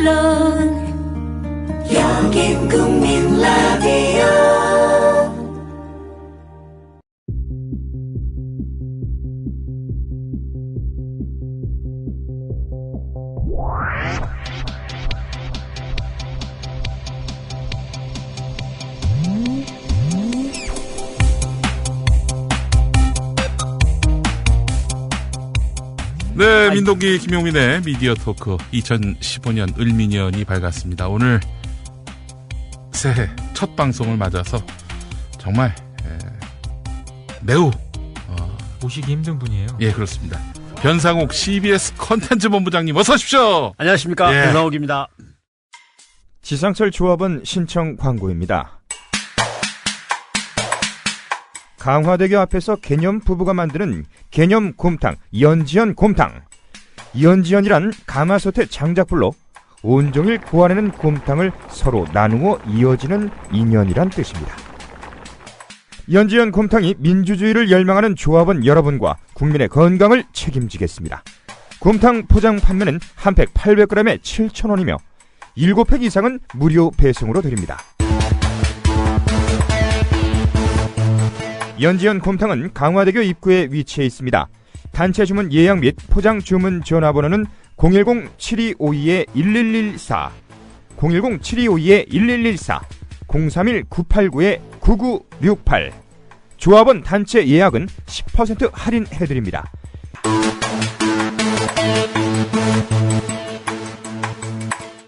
물론 여긴 국민 라디오. 네, 민동기 김용민의 미디어 토크 2015년 을미년이 밝았습니다. 오늘 새해 첫 방송을 맞아서 정말 매우 모시기 힘든 분이에요. 예, 그렇습니다. 변상욱 CBS 컨텐츠 본부장님 어서 오십시오. 안녕하십니까. 예. 변상욱입니다. 지상철 조합원 신청 광고입니다. 강화대교 앞에서 개념 부부가 만드는 개념 곰탕, 연지연 곰탕. 연지연이란 가마솥의 장작불로 온종일 구워내는 곰탕을 서로 나누어 이어지는 인연이란 뜻입니다. 연지연 곰탕이 민주주의를 열망하는 조합원 여러분과 국민의 건강을 책임지겠습니다. 곰탕 포장 판매는 한 팩 800g에 7,000원이며 7팩 이상은 무료 배송으로 드립니다. 연지연 곰탕은 강화대교 입구에 위치해 있습니다. 단체 주문 예약 및 포장 주문 전화번호는 010-7252-1114, 010-7252-1114, 031-989-9968. 조합원 단체 예약은 10% 할인해드립니다.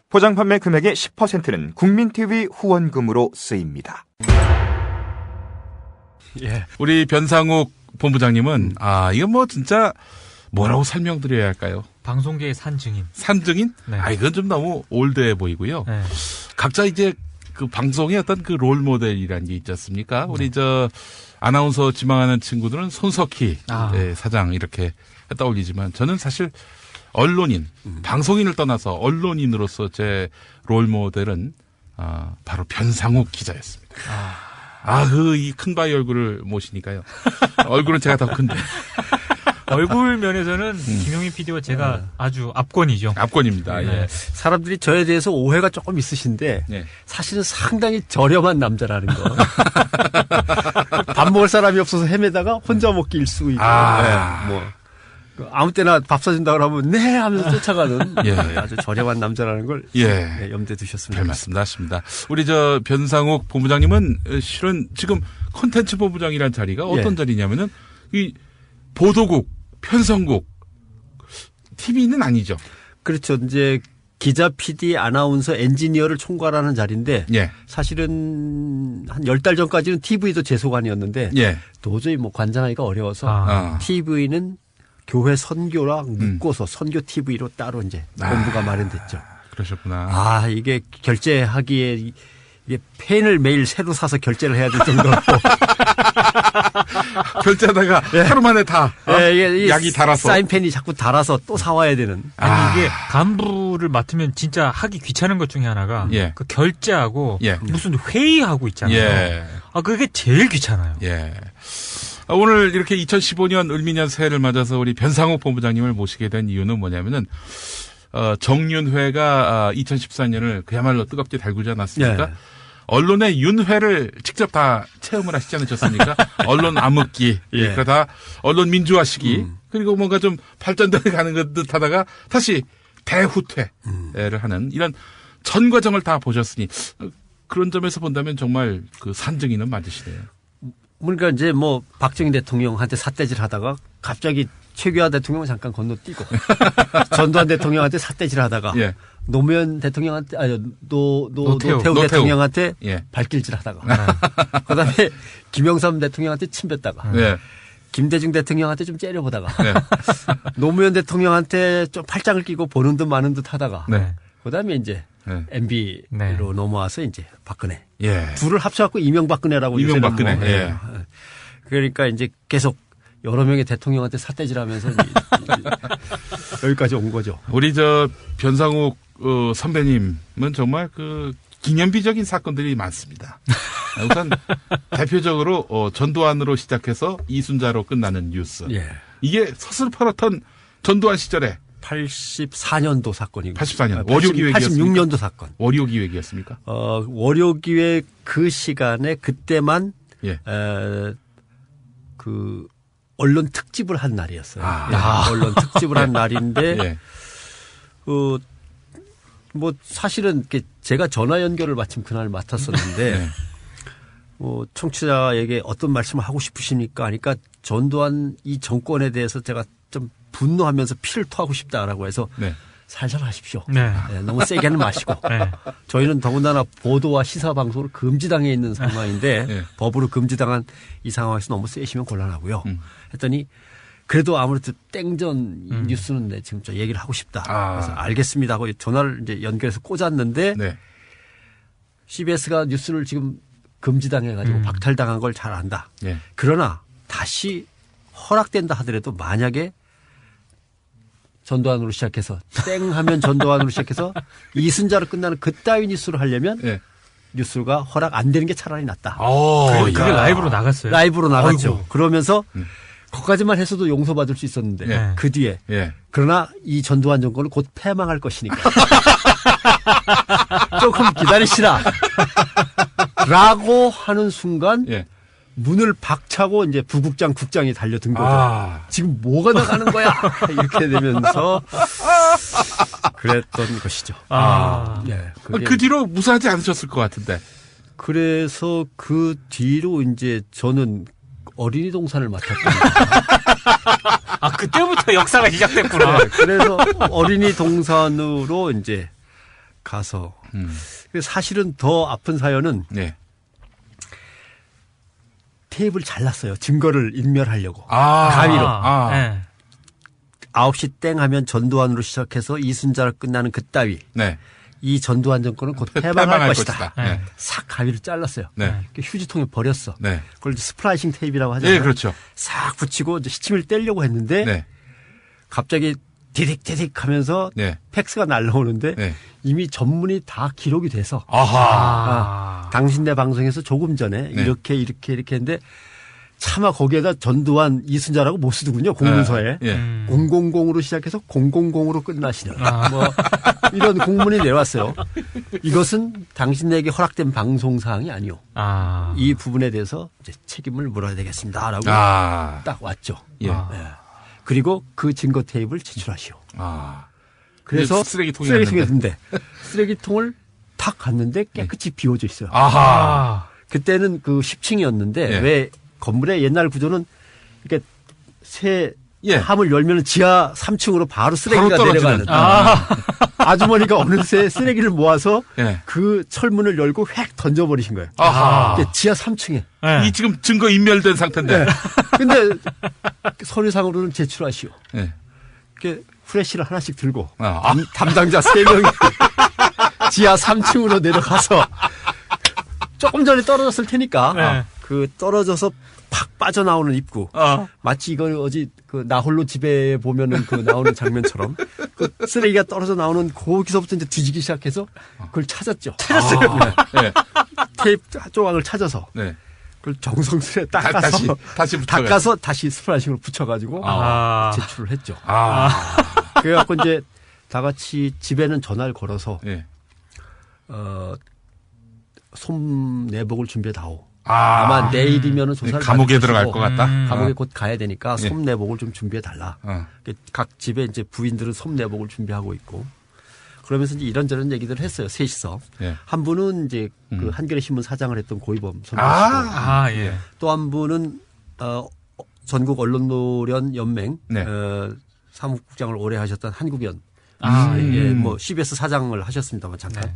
포장 판매 금액의 10%는 국민TV 후원금으로 쓰입니다. 예. 우리 변상욱 본부장님은 이거 뭐 진짜 뭐라고 설명드려야 할까요? 방송계의 산증인. 산증인? 네. 이건 좀 너무 올드해 보이고요. 네. 각자 이제 그 방송의 어떤 그 롤 모델이라는 게 있지 않습니까? 우리 저 아나운서 지망하는 친구들은 손석희 사장 이렇게 떠올리지만 저는 사실 언론인, 방송인을 떠나서 언론인으로서 제 롤 모델은 바로 변상욱 기자였습니다. 이 큰 바위 얼굴을 모시니까요. 얼굴은 제가 더 큰데. 얼굴 면에서는 김용민 PD와 제가 아주 압권이죠. 압권입니다. 네. 예. 사람들이 저에 대해서 오해가 조금 있으신데 예. 사실은 상당히 저렴한 남자라는 거. 밥 먹을 사람이 없어서 헤매다가 혼자 먹기 일수이고. 아무 때나 밥 사준다 그러면 네 하면서 쫓아가는 아주 저렴한 남자라는 걸 염두에 두셨으면 별 말씀 하십니다. 우리 저 변상욱 본부장님은 실은 지금 콘텐츠 본부장이라는 자리가 어떤 자리냐면은 이 보도국, 편성국, TV는 아니죠. 그렇죠. 이제 기자, PD, 아나운서, 엔지니어를 총괄하는 자리인데 사실은 한 10달 전까지는 TV도 제 소관이었는데 도저히 뭐 관장하기가 어려워서 TV는 교회 선교랑 묶어서 선교 TV로 따로 이제 본부가 마련됐죠. 그러셨구나. 이게 결제하기에 이게 펜을 매일 새로 사서 결제를 해야 될 정도로 결제하다가 하루 만에 다 약이 달아서 사인펜이 자꾸 달아서 또 사와야 되는. 이게 간부를 맡으면 진짜 하기 귀찮은 것 중에 하나가 그 결제하고 무슨 회의하고 있잖아요. 그게 제일 귀찮아요. 오늘 이렇게 2015년 을미년 새해를 맞아서 우리 변상욱 본부장님을 모시게 된 이유는 뭐냐면은 정윤회가 2014년을 그야말로 뜨겁게 달구지 않았습니까? 언론의 윤회를 직접 다 체험을 하시지 않으셨습니까? 언론 암흑기, 그러다 언론 민주화 시기, 그리고 뭔가 좀 발전되어 가는 듯 하다가 다시 대후퇴를 하는 이런 전 과정을 다 보셨으니 그런 점에서 본다면 정말 그 산증인은 맞으시네요. 그러니까 이제 뭐 박정희 대통령한테 sad대질 하다가 갑자기 최규하 대통령은 잠깐 건너뛰고 전두환 대통령한테 삿대질 하다가 노무현 대통령한테 노태우 대통령한테 발길질 하다가 그다음에 김영삼 대통령한테 침뱉다가 김대중 대통령한테 좀 째려보다가 노무현 대통령한테 좀 팔짱을 끼고 보는 듯 마는 듯 하다가 그다음에 이제 MB로 넘어와서 이제 박근혜 둘을 합쳐갖고 이명박근혜라고 이명박근혜 그러니까 이제 계속 여러 명의 대통령한테 삿대질하면서 여기까지 온 거죠. 우리 저 변상욱 선배님은 정말 그 기념비적인 사건들이 많습니다. 우선 대표적으로 전두환으로 시작해서 이순자로 끝나는 뉴스. 이게 서슬퍼렇던 전두환 시절에 84년도 사건이고. 84년. 월요기획이었습니까? 86년도 사건. 월요기획이었습니까? 월요기획 그 시간에 그때만 예. 그 언론 특집을 한 날이었어요. 언론 특집을 한 날인데 예. 뭐 사실은 제가 전화 연결을 마침 그날 맡았었는데 네. 청취자에게 어떤 말씀을 하고 싶으십니까? 하니까 전두환 이 정권에 대해서 제가 좀 분노하면서 피를 토하고 싶다라고 해서 네. 살살 하십시오. 네. 네, 너무 세게는 마시고. 네. 저희는 더군다나 보도와 시사 방송을 금지당해 있는 상황인데 네. 법으로 금지당한 이 상황에서 너무 세시면 곤란하고요. 했더니 그래도 아무래도 땡전 뉴스는 내 지금 저 얘기를 하고 싶다. 그래서 알겠습니다 하고 전화를 이제 연결해서 꽂았는데 네. CBS가 뉴스를 지금 금지당해가지고 박탈당한 걸 잘 안다. 네. 그러나 다시 허락된다 하더라도 만약에 전두환으로 시작해서 땡 하면 전두환으로 시작해서 이순자로 끝나는 그따위 뉴스를 하려면 네. 뉴스가 허락 안 되는 게 차라리 낫다. 그게 라이브로 나갔어요. 라이브로 나갔죠. 어이구. 그러면서 거기까지만 했어도 용서받을 수 있었는데 네. 그 뒤에 그러나 이 전두환 정권은 곧 패망할 것이니까 조금 기다리시라 라고 하는 순간 문을 박차고 이제 부국장 국장이 달려든 거죠. 지금 뭐가 나가는 거야 이렇게 되면서 그랬던 것이죠. 네, 그 뒤로 무사하지 않으셨을 것 같은데. 그래서 그 뒤로 이제 저는 어린이 동산을 맡았거든요. 그때부터 역사가 시작됐구나. 네, 그래서 어린이 동산으로 이제 가서 사실은 더 아픈 사연은 테이프를 잘랐어요. 증거를 인멸하려고. 가위로. 9시 땡 하면 전두환으로 시작해서 이순자로 끝나는 그따위. 이 전두환 정권은 곧 패망할 것이다. 싹 가위를 잘랐어요. 휴지통에 버렸어. 그걸 스프라이싱 테이프라고 하잖아요. 그렇죠. 싹 붙이고 이제 시침을 떼려고 했는데 갑자기 디딕디딕 하면서 팩스가 날라오는데 이미 전문이 다 기록이 돼서 당신네 방송에서 조금 전에 이렇게 했는데 차마 거기에다 전두환 이순자라고 못 쓰더군요. 공문서에. 000으로 시작해서 000으로 끝나시는 뭐 이런 공문이 내려왔어요. 이것은 당신에게 허락된 방송사항이 아니오. 이 부분에 대해서 이제 책임을 물어야 되겠습니다라고 딱 왔죠. 그리고 그 증거 테이프를 제출하시오. 그래서 쓰레기통에 있는데 쓰레기통을 탁 갔는데 깨끗이 비워져 있어요. 그때는 그 10층이었는데 왜 건물의 옛날 구조는 이렇게 새 함을 열면 지하 3층으로 바로 쓰레기가 내려가는. 아주머니가 어느새 쓰레기를 모아서 그 철문을 열고 획 던져버리신 거예요. 지하 3층에. 이 지금 증거 인멸된 상태인데. 근데 서류상으로는 제출하시오. 이렇게 후레쉬를 하나씩 들고 담당자 3명이 지하 3층으로 내려가서 조금 전에 떨어졌을 테니까 그 떨어져서 팍 빠져나오는 입구. 마치 이걸 어디 그 나홀로 집에 보면은 그 나오는 장면처럼 그 쓰레기가 떨어져 나오는 거기서부터 이제 뒤지기 시작해서 그걸 찾았죠. 찾았어요. 테이프 조각을 찾아서. 그걸 정성스레 닦아서 닦아서 다시 스프라이싱으로 붙여가지고 제출을 했죠. 그래갖고 이제 다 같이 집에는 전화를 걸어서 솜내복을 준비해다오. 아마 내일이면은 조사를 감옥에 들어갈 것 같다. 감옥에 곧 가야 되니까 솜내복을 좀 준비해달라. 각 집에 이제 부인들은 솜내복을 준비하고 있고. 그러면서 이제 이런저런 얘기들을 했어요. 셋이서. 한 분은 이제 그 한겨레 신문 사장을 했던 고이범 선배시고, 또 한 분은 전국 언론노련 연맹 사무국장을 오래 하셨던 한국연. 뭐 CBS 사장을 하셨습니다만 잠깐.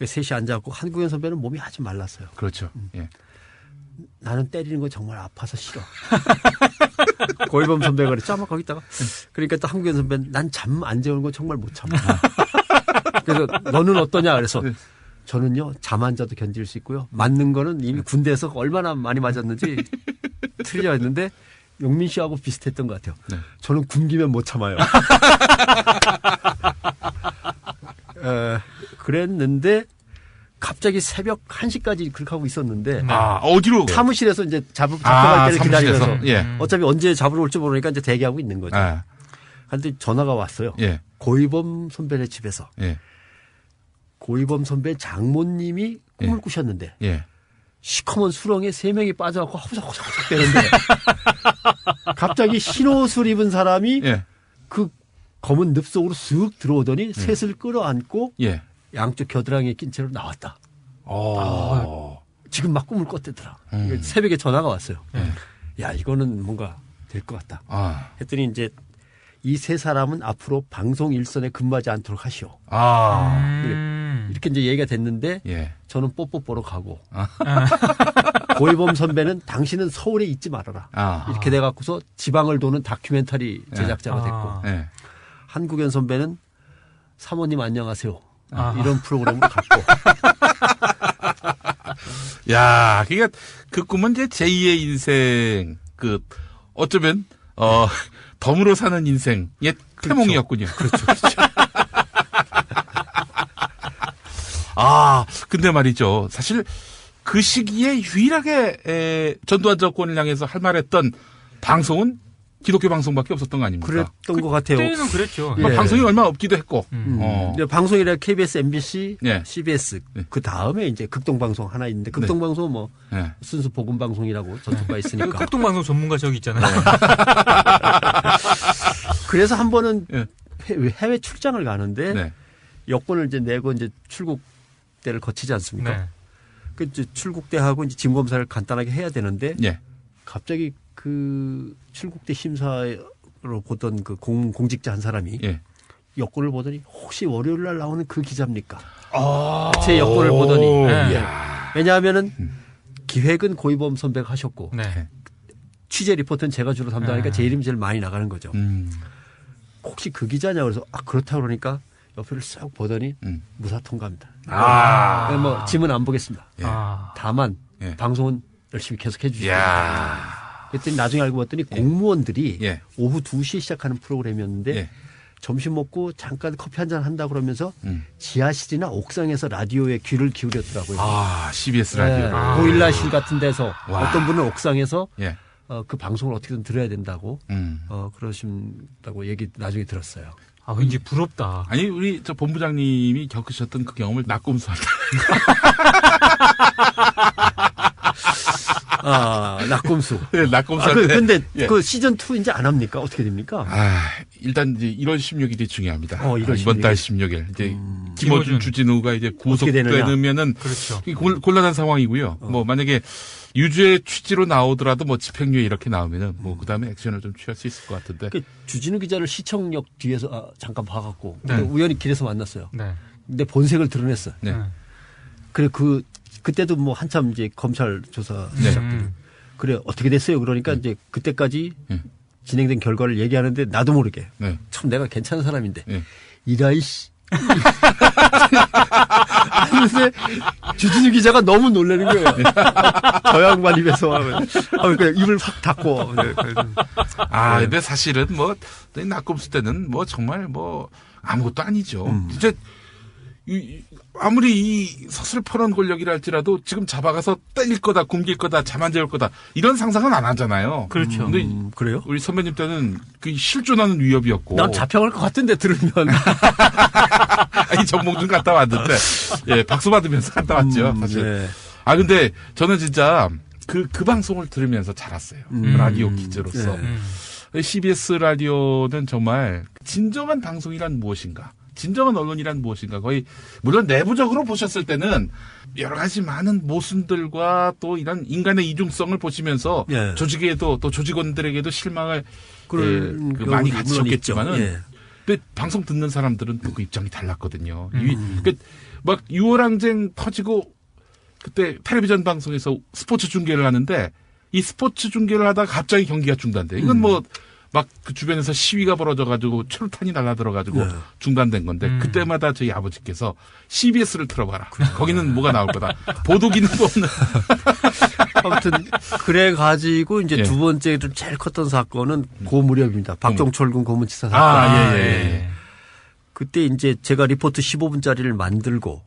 셋이 앉아갖고 한국연 선배는 몸이 아주 말랐어요. 그렇죠. 나는 때리는 거 정말 아파서 싫어. 고이범 선배가 그랬죠. 아마 거기다가. 그러니까 또 한국연 선배는 난 잠 안 재우는 거 정말 못 참아. 그래서 너는 어떠냐 그래서 저는요 잠 안 자도 견딜 수 있고요. 맞는 거는 이미 군대에서 얼마나 많이 맞았는지 틀려 했는데 용민 씨하고 비슷했던 것 같아요. 저는 굶기면 못 참아요. 그랬는데 갑자기 새벽 1시까지 그렇게 하고 있었는데 어디로? 사무실에서 이제 잡혀갈 때를 기다리면서 어차피 언제 잡으러 올지 모르니까 이제 대기하고 있는 거죠. 한테 전화가 왔어요. 예. 고이범 선배네 집에서. 예. 고이범 선배 장모님이 꿈을 꾸셨는데 예. 시커먼 수렁에 3명이 빠져갖고 허우적허우적 되는데 갑자기 흰옷을 입은 사람이 그 검은 늪 속으로 쓱 들어오더니 셋을 끌어안고 양쪽 겨드랑이에 낀 채로 나왔다. 지금 막 꿈을 꿨대더라. 새벽에 전화가 왔어요. 야, 이거는 뭔가 될 것 같다. 했더니 이제 이 세 사람은 앞으로 방송 일선에 근무하지 않도록 하시오. 이렇게 이제 얘기가 됐는데 저는 뽀뽀뽀로 가고 고이범 선배는 당신은 서울에 있지 말아라. 이렇게 돼갖고서 지방을 도는 다큐멘터리 제작자가 됐고 한국연 선배는 사모님 안녕하세요. 이런 프로그램으로 갔고. 야, 그러니까 그 꿈은 이제 제2의 인생, 어쩌면 덤으로 사는 인생의 태몽이었군요. 그렇죠. 근데 말이죠. 사실 그 시기에 유일하게 전두환 정권을 향해서 할 말했던 방송은 기독교 방송밖에 없었던 거 아닙니까? 그랬던 것 같아요. 그때는 그랬죠. 방송이 얼마 없기도 했고. 방송이라 KBS, MBC, CBS 그 다음에 이제 극동방송 하나 있는데 극동방송 뭐 순수 복음 방송이라고 저쪽가 있으니까. 극동방송 전문가 저기 있잖아요. 그래서 한 번은 해외 출장을 가는데 여권을 이제 내고 이제 출국대를 거치지 않습니까? 그 이제 출국대하고 이제 짐 검사를 간단하게 해야 되는데 갑자기 그 출국대 심사로 보던 그 공직자 한 사람이 여권을 보더니 혹시 월요일 날 나오는 그 기자입니까? 제 여권을 보더니 왜냐하면은 기획은 고이범 선배가 하셨고 취재 리포트는 제가 주로 담당하니까 제 이름이 제일 많이 나가는 거죠. 혹시 그 기자냐 그래서 그렇다고 그러니까 옆을 싹 보더니 무사 통과입니다. 뭐 짐은 안 보겠습니다. 다만 방송은 열심히 계속 해주시고. 그랬더니 나중에 알고 봤더니 공무원들이 오후 2시에 시작하는 프로그램이었는데 점심 먹고 잠깐 커피 한잔 한다고 그러면서 지하실이나 옥상에서 라디오에 귀를 기울였더라고요. CBS 라디오. 보일러실 같은 데서 어떤 분은 옥상에서 그 방송을 어떻게든 들어야 된다고 그러신다고 얘기 나중에 들었어요. 왠지 부럽다. 아니, 우리 저 본부장님이 겪으셨던 그 경험을 낙곰수 할 때. 낙곰수. 낙곰수 할 때. 근데 그 시즌2 이제 안 합니까? 어떻게 됩니까? 일단 이제 1월 16일이 중요합니다. 1월 이번 달 16일. 이제 김어준, 주진우가 이제 구속되면은 그렇죠. 곤란한 상황이고요. 뭐 만약에 유죄 취지로 나오더라도 뭐 집행유예 이렇게 나오면은 뭐 그다음에 액션을 좀 취할 수 있을 것 같은데. 주진우 기자를 시청역 뒤에서 잠깐 봐갖고 우연히 길에서 만났어요. 근데 본색을 드러냈어요. 그래 그때도 뭐 한참 이제 검찰 조사 시작되고 그래 어떻게 됐어요? 그러니까 이제 그때까지 진행된 결과를 얘기하는데 나도 모르게 참 내가 괜찮은 사람인데 이라이씨. 하는데 주진우 기자가 너무 놀라는 거예요. 저 양반 입에서 그러니까 입을 확 닫고. 근데 사실은 뭐 낙곰수 때는 뭐 정말 뭐 아무것도 아니죠. 진짜 아무리 이 서슬퍼런 권력이라 할지라도 지금 잡아가서 때릴 거다, 굶길 거다, 잠 안 재울 거다 이런 상상은 안 하잖아요. 그렇죠. 근데 그래요? 우리 선배님 때는 그 실존하는 위협이었고. 난 잡혀갈 것 같은데 들으면. 아니 정몽준 갔다 왔는데 박수 받으면서 갔다 왔죠. 사실. 근데 저는 진짜 그 방송을 들으면서 자랐어요. 라디오 기자로서. CBS 라디오는 정말 진정한 방송이란 무엇인가? 진정한 언론이란 무엇인가? 거의 물론 내부적으로 보셨을 때는 여러 가지 많은 모순들과 또 이런 인간의 이중성을 보시면서 조직에도 또 조직원들에게도 실망을 많이 가지셨겠지만은 근데 방송 듣는 사람들은 또 그 입장이 달랐거든요. 막 유월항쟁 터지고 그때 텔레비전 방송에서 스포츠 중계를 하는데 이 스포츠 중계를 하다가 갑자기 경기가 중단돼. 이건 뭐 막 그 주변에서 시위가 벌어져가지고 철탄이 날라들어가지고 중단된 건데 그때마다 저희 아버지께서 CBS를 틀어봐라. 거기는 뭐가 나올 거다. 보도 기능도 없는. 아무튼 그래가지고 이제 두 번째 좀 제일 컸던 사건은 그 무렵입니다. 박종철 군 고문치사 사건. 그때 이제 제가 리포트 15분짜리를 만들고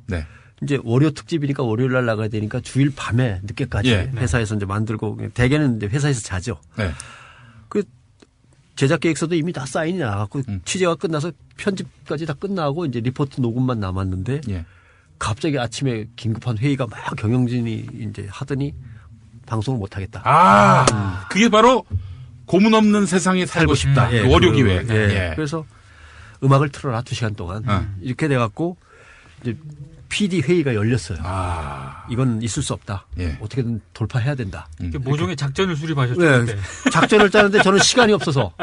이제 월요 특집이니까 월요일 날 나가야 되니까 주일 밤에 늦게까지 회사에서 이제 만들고 대개는 이제 회사에서 자죠. 제작 계획서도 이미 다 사인이 나갔고 취재가 끝나서 편집까지 다 끝나고 이제 리포트 녹음만 남았는데 예. 갑자기 아침에 긴급한 회의가 막 경영진이 이제 하더니 방송을 못 하겠다. 그게 바로 고문 없는 세상에 살고 싶다. 예, 월요 기획. 예. 그래서 음악을 틀어라 2시간 동안 이렇게 돼갖고 이제 PD 회의가 열렸어요. 이건 있을 수 없다. 예. 어떻게든 돌파해야 된다. 모종의 작전을 수립하셨죠. 네. 작전을 짜는데 저는 시간이 없어서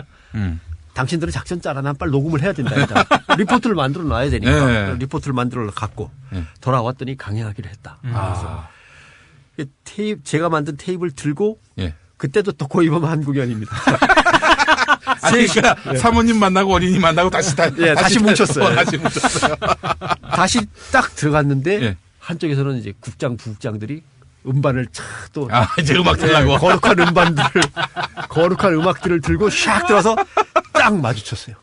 당신들은 작전 짜라. 난 빨리 녹음을 해야 된다. 일단. 리포트를 만들어 놔야 되니까. 예. 리포트를 만들어 갖고 돌아왔더니 강행하기로 했다. 그래서 제가 만든 테이프를 들고 예. 그때도 또 고이범 한국연입니다. 그러니까 사모님 만나고 어린이 만나고 다시 다시 뭉쳤어요. 다시 뭉쳤어요. 다시 딱 들어갔는데 예. 한쪽에서는 이제 국장, 부국장들이 음반을 또 이제 음악 들라고 거룩한 음악들을 들고 샥 들어서 딱 마주쳤어요.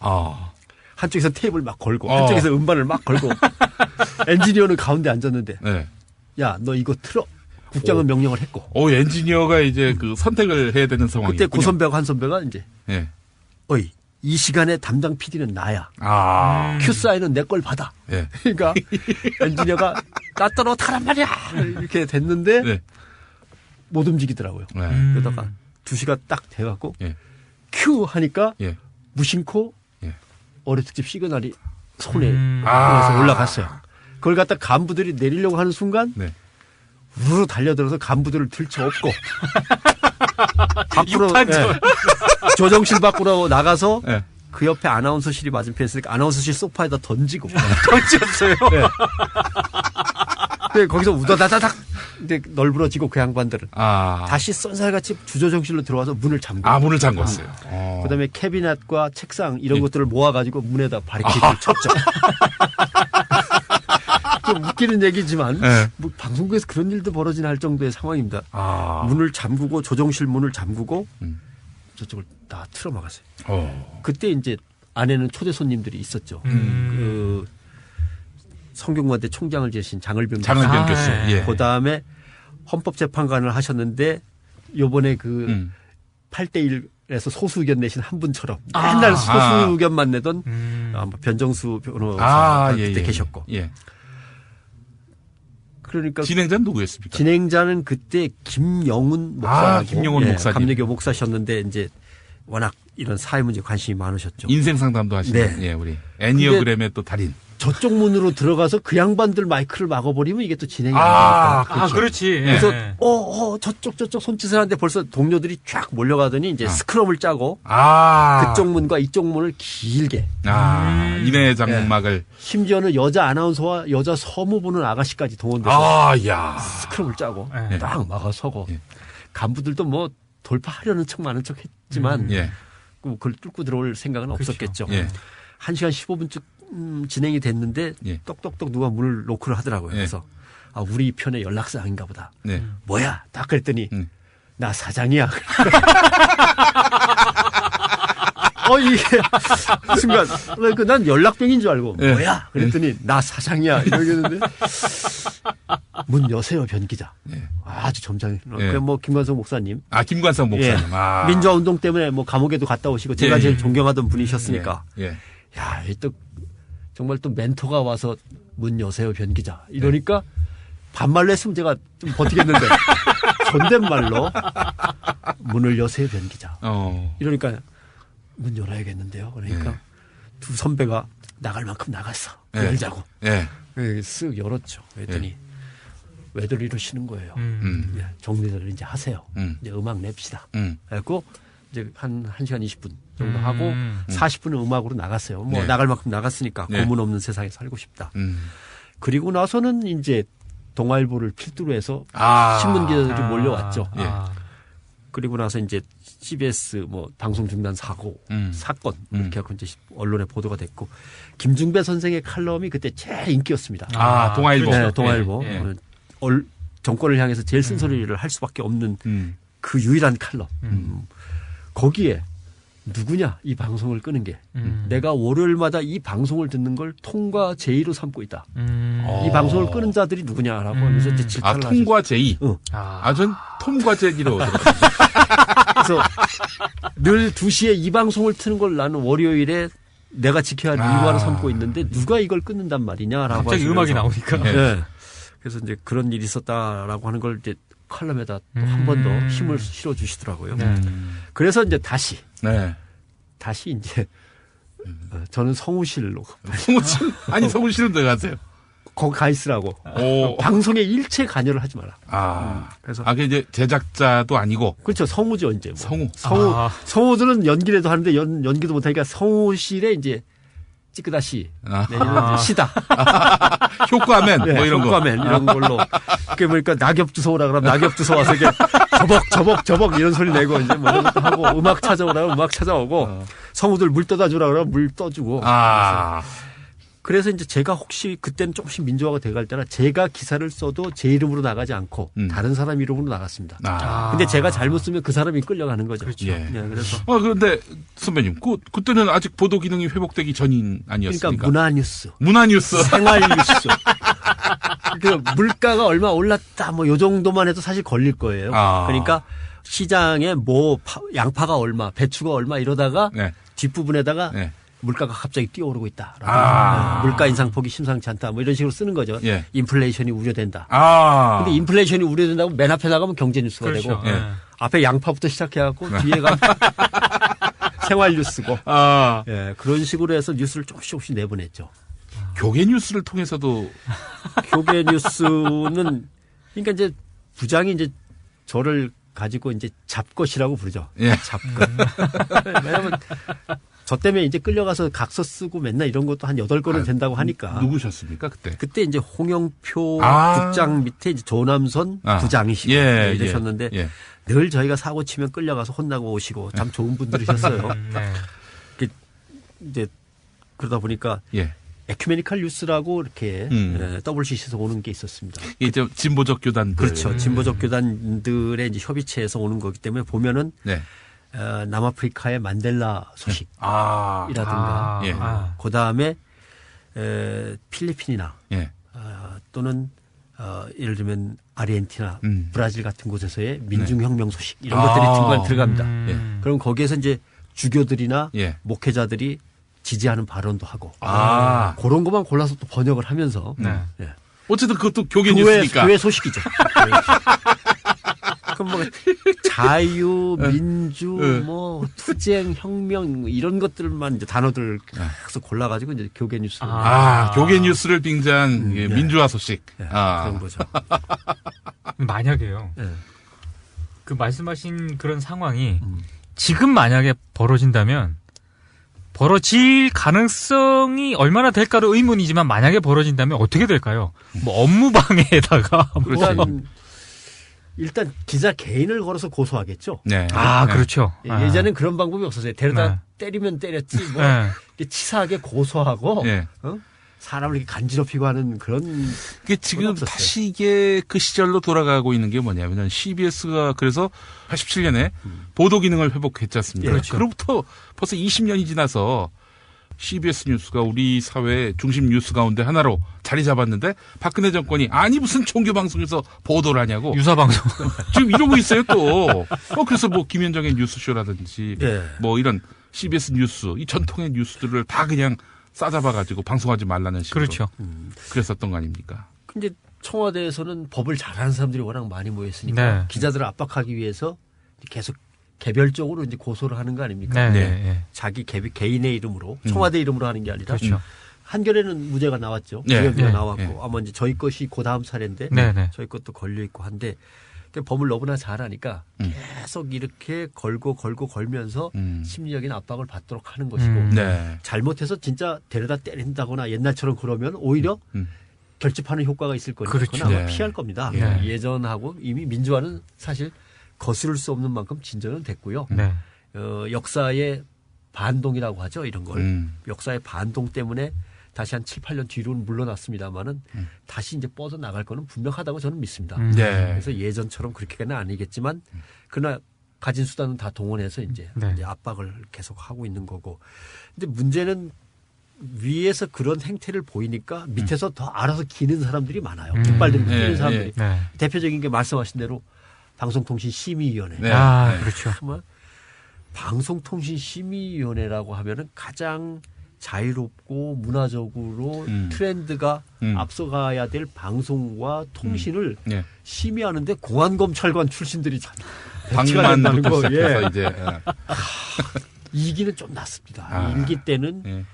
한쪽에서 테이프를 막 걸고 한쪽에서 음반을 막 걸고 엔지니어는 가운데 앉았는데 네. 야, 너 이거 틀어. 국장은 명령을 했고. 엔지니어가 이제 그 선택을 해야 되는 상황이군요. 그때 고선배하고 한선배가 이제 예. 어이, 이 시간에 담당 PD는 나야. 큐 사인은 내 걸 받아. 예. 그러니까 엔지니어가 나 떨어타란 말이야. 이렇게 됐는데 네. 못 움직이더라고요. 그러다가 2시가 딱 돼갖고 예. 큐 하니까 예. 무심코 예. 어뢰특집 시그널이 손에 그래서 올라갔어요. 그걸 갖다 간부들이 내리려고 하는 순간 네. 우르르 달려들어서 간부들을 들쳐업고 밖으로 조정실 밖으로 나가서 네. 그 옆에 아나운서실이 맞은편에 있으니까 아나운서실 소파에다 던지고 던졌어요. 네. 네, 거기서 우다다다닥 이제 널브러지고 그 양반들은 다시 쏜살같이 주조정실로 들어와서 문을 잠그고 문을 잠궜어요. 그다음에 캐비넷과 책상 이런 것들을 모아가지고 문에다 바리케이드를 쳤죠. 좀 웃기는 얘기지만 뭐 방송국에서 그런 일도 벌어지나 할 정도의 상황입니다. 문을 잠그고 조정실 문을 잠그고 저쪽을 다 틀어막았어요. 그때 이제 안에는 초대 손님들이 있었죠. 그 성균관대 총장을 지내신 장을병 교수. 예. 그다음에 헌법재판관을 하셨는데 요번에 그 8대1에서 소수 의견 내신 한 분처럼 맨날 소수 의견만 내던 변정수 변호사 그때 계셨고. 예. 그러니까 진행자는 누구였습니까? 진행자는 그때 김영훈 목사라고 김영훈 목사님. 감리교 목사셨는데 이제 워낙 이런 사회 문제 관심이 많으셨죠. 인생 상담도 하시는 네. 우리 애니어그램의 또 달인. 저쪽 문으로 들어가서 그 양반들 마이크를 막아버리면 이게 또 진행이 안 되니까. 그렇죠. 그렇지. 그래서 저쪽 손짓을 하는데 벌써 동료들이 쫙 몰려가더니 이제 스크럼을 짜고 그쪽 문과 이쪽 문을 길게. 이내 장막을. 심지어는 여자 아나운서와 여자 서무 보는 아가씨까지 동원돼서 스크럼을 짜고 딱 막아서고 간부들도 뭐 돌파하려는 척 많은 척 했지만 그걸 뚫고 들어올 생각은 없었겠죠. 1시간 15분쯤 진행이 됐는데 똑똑똑 누가 문을 노크를 하더라고요. 그래서 우리 편의 연락사항인가 보다. 뭐야? 딱 그랬더니 나 사장이야. 이게 순간 난 연락병인 줄 알고 뭐야? 그랬더니 나 사장이야. 이러겠는데 문 여세요, 변 기자. 아주 점잖게. 뭐 김관성 목사님. 김관성 목사님. 민주화 운동 때문에 뭐 감옥에도 갔다 오시고 제가 제일 존경하던 분이셨으니까. 야, 또 정말 또 멘토가 와서 문 여세요, 변 기자. 이러니까 반말로 했으면 제가 좀 버티겠는데 존댓말로 문을 여세요, 변 기자. 이러니까 문 열어야겠는데요. 그러니까 두 선배가 나갈 만큼 나갔어. 열자고. 쓱 열었죠. 그랬더니 왜들 이러시는 거예요. 정리를 이제 하세요. 이제 음악 냅시다. 그래갖고 이제 한 1시간 20분 정도 하고 40분은 음악으로 나갔어요. 뭐 나갈 만큼 나갔으니까 고문 없는 세상에 살고 싶다. 그리고 나서는 이제 동아일보를 필두로 해서 신문 기자들이 몰려왔죠. 그리고 나서 이제 CBS 뭐 방송 중단 사건 이렇게 하고 이제 언론에 보도가 됐고 김중배 선생의 칼럼이 그때 제일 인기였습니다. 동아일보. 네, 동아일보. 정권을 향해서 제일 쓴소리를 할 수밖에 없는 그 유일한 칼럼. 거기에 누구냐 이 방송을 끄는 게 내가 월요일마다 이 방송을 듣는 걸 통과 제의로 삼고 있다. 이 방송을 끄는 자들이 누구냐라고 하면서 이제 질타를 통과 제의. 전 톰과 제기로 들었습니다. 그래서 늘 2시에 이 방송을 트는 걸 나는 월요일에 내가 지켜야 할 일과를 삼고 있는데 누가 이걸 끊는단 말이냐라고 갑자기 음악이 나오니까. 네. 그래서 이제 그런 일이 있었다라고 하는 걸 이제 칼럼에다 또 한 번 더 힘을 실어 주시더라고요. 그래서 이제 다시 이제 저는 성우실로 성우실 아니 성우실은 왜 가세요? 거기 가 있으라고. 방송에 일체 관여를 하지 마라. 그래서 그게 이제 제작자도 아니고. 그렇죠. 성우죠, 이제. 뭐. 성우들은 연기라도 하는데 연기도 못하니까 성우실에 이제 찌끄다시 내지는 시다. 효과맨 뭐 이런 효과맨 거. 이런 걸로. 그게 보니까 낙엽 주워오라 그러면 낙엽 주워 와서 이게 저벅 이런 소리 내고 이제 뭐 이런 것도 하고 음악 찾아오라 그러면 음악 찾아오고 성우들 물 떠다 주라 그러면 물 떠주고. 그래서 이제 제가 혹시 그때는 조금씩 민주화가 돼갈 때나 제가 기사를 써도 제 이름으로 나가지 않고 다른 사람 이름으로 나갔습니다. 근데 제가 잘못 쓰면 그 사람이 끌려가는 거죠. 그렇죠. 그래서. 그런데 선배님, 그때는 아직 보도 기능이 회복되기 전인 아니었습니까? 그러니까 문화뉴스. 생활뉴스. 그러니까 물가가 얼마 올랐다 뭐 요 정도만 해도 사실 걸릴 거예요. 그러니까 시장에 뭐 양파가 얼마, 배추가 얼마 이러다가 뒷부분에다가 물가가 갑자기 뛰어오르고 있다. 물가 인상폭이 심상치 않다. 뭐 이런 식으로 쓰는 거죠. 인플레이션이 우려된다. 근데 인플레이션이 우려된다고 맨 앞에 나가면 경제뉴스가 그렇죠. 되고 앞에 양파부터 시작해갖고 뒤에 가면 생활뉴스고 그런 식으로 해서 뉴스를 조금씩 내보냈죠. 교계뉴스를 통해서도 교계뉴스는 그러니까 이제 부장이 이제 저를 가지고 이제 잡것이라고 부르죠. 잡것. 왜냐면 저 때문에 이제 끌려가서 각서 쓰고 맨날 이런 것도 한 8건은 된다고 하니까. 누구셨습니까, 그때? 그때 이제 홍영표 국장 밑에 이제 조남선 부장이시고 이러셨는데 늘 저희가 사고 치면 끌려가서 혼나고 오시고 참 좋은 분들이셨어요. 이제 그러다 보니까 에큐메니컬 뉴스라고 이렇게 WCC에서 오는 게 있었습니다. 이제 진보적 교단들. 그렇죠. 진보적 교단들의 이제 협의체에서 오는 거기 때문에 보면은 남아프리카의 만델라 소식이라든가 그 다음에 필리핀이나 또는 예를 들면 아르헨티나, 브라질 같은 곳에서의 민중혁명 소식 이런 것들이 중간에 들어갑니다. 그럼 거기에서 이제 주교들이나 목회자들이 지지하는 발언도 하고 그런 것만 골라서 또 번역을 하면서 어쨌든 그것도 교계 뉴스니까 교회 소식이죠. 그럼 뭐 자유, 민주, 뭐 투쟁, 혁명 이런 것들만 이제 단어들 계속 골라가지고 이제 교계 뉴스. 교계 뉴스를 빙자한 민주화 소식. 그런 거죠. 만약에요. 그 말씀하신 그런 상황이 지금 만약에 벌어진다면. 벌어질 가능성이 얼마나 될까는 의문이지만 만약에 벌어진다면 어떻게 될까요? 뭐 업무방해에다가 일단 기자 개인을 걸어서 고소하겠죠. 그렇죠. 예전엔 그런 방법이 없었어요. 데려다 때리면 때렸지 뭐 치사하게 고소하고 사람을 이렇게 간지럽히고 하는 그런. 그게 지금 다시 이게 그 시절로 돌아가고 있는 게 뭐냐면 CBS가 그래서 87년에 보도 기능을 회복했지 않습니까? 그렇죠. 그로부터 벌써 20년이 지나서 CBS 뉴스가 우리 사회 중심 뉴스 가운데 하나로 자리 잡았는데 박근혜 정권이 아니 무슨 종교 방송에서 보도를 하냐고. 유사방송. 지금 이러고 있어요 또. 그래서 뭐 김현정의 뉴스쇼라든지 뭐 이런 CBS 뉴스 이 전통의 뉴스들을 다 그냥 싸잡아가지고 방송하지 말라는 식으로. 그렇죠. 그랬었던 거 아닙니까? 근데 청와대에서는 법을 잘하는 사람들이 워낙 많이 모였으니까 기자들을 압박하기 위해서 계속 개별적으로 이제 고소를 하는 거 아닙니까? 자기 개인의 이름으로 청와대 이름으로 하는 게 아니라. 그렇죠. 한겨레는 무죄가 나왔죠. 무죄가 나왔고 아마 이제 저희 것이 그 다음 사례인데 저희 것도 걸려 있고 한데 법을 너무나 잘하니까 계속 이렇게 걸면서 심리적인 압박을 받도록 하는 것이고 잘못해서 진짜 데려다 때린다거나 옛날처럼 그러면 오히려 결집하는 효과가 있을 거니까 그건 아마 피할 겁니다. 예전하고 이미 민주화는 사실 거스를 수 없는 만큼 진전은 됐고요. 역사의 반동이라고 하죠. 이런 걸. 역사의 반동 때문에 다시 한 7, 8년 뒤로는 물러났습니다만은 다시 이제 뻗어나갈 거는 분명하다고 저는 믿습니다. 그래서 예전처럼 그렇게는 아니겠지만 그러나 가진 수단은 다 동원해서 이제 압박을 계속 하고 있는 거고. 근데 문제는 위에서 그런 행태를 보이니까 밑에서 더 알아서 기는 사람들이 많아요. 깃발 들고 기는 사람들이. 대표적인 게 말씀하신 대로 방송통신심의위원회. 그렇죠. 방송통신심의위원회라고 하면은 가장 자유롭고 문화적으로 트렌드가 앞서가야 될 방송과 통신을 심의하는데 공안검찰관 출신들이 방만 거. 예. 이제 이기는 좀 났습니다. 일기 때는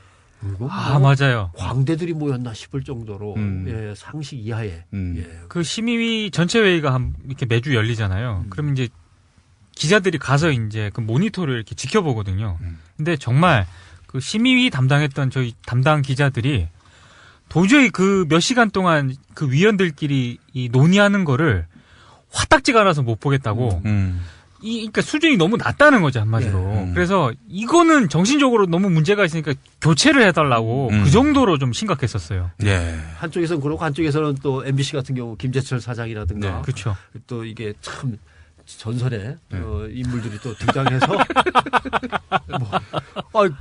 맞아요. 광대들이 모였나 싶을 정도로 예, 상식 이하에 예. 그 심의위 전체 회의가 이렇게 매주 열리잖아요. 그럼 이제 기자들이 가서 이제 그 모니터를 이렇게 지켜보거든요. 근데 정말 그 심의위 담당했던 저희 담당 기자들이 도저히 그 몇 시간 동안 그 위원들끼리 이 논의하는 거를 화딱지가 나서 못 보겠다고. 그러니까 수준이 너무 낮다는 거죠, 한마디로. 그래서 이거는 정신적으로 너무 문제가 있으니까 교체를 해달라고 그 정도로 좀 심각했었어요. 예. 한쪽에서는 그렇고 한쪽에서는 또 MBC 같은 경우 김재철 사장이라든가. 그렇죠. 또 이게 참 전설의 인물들이 또 등장해서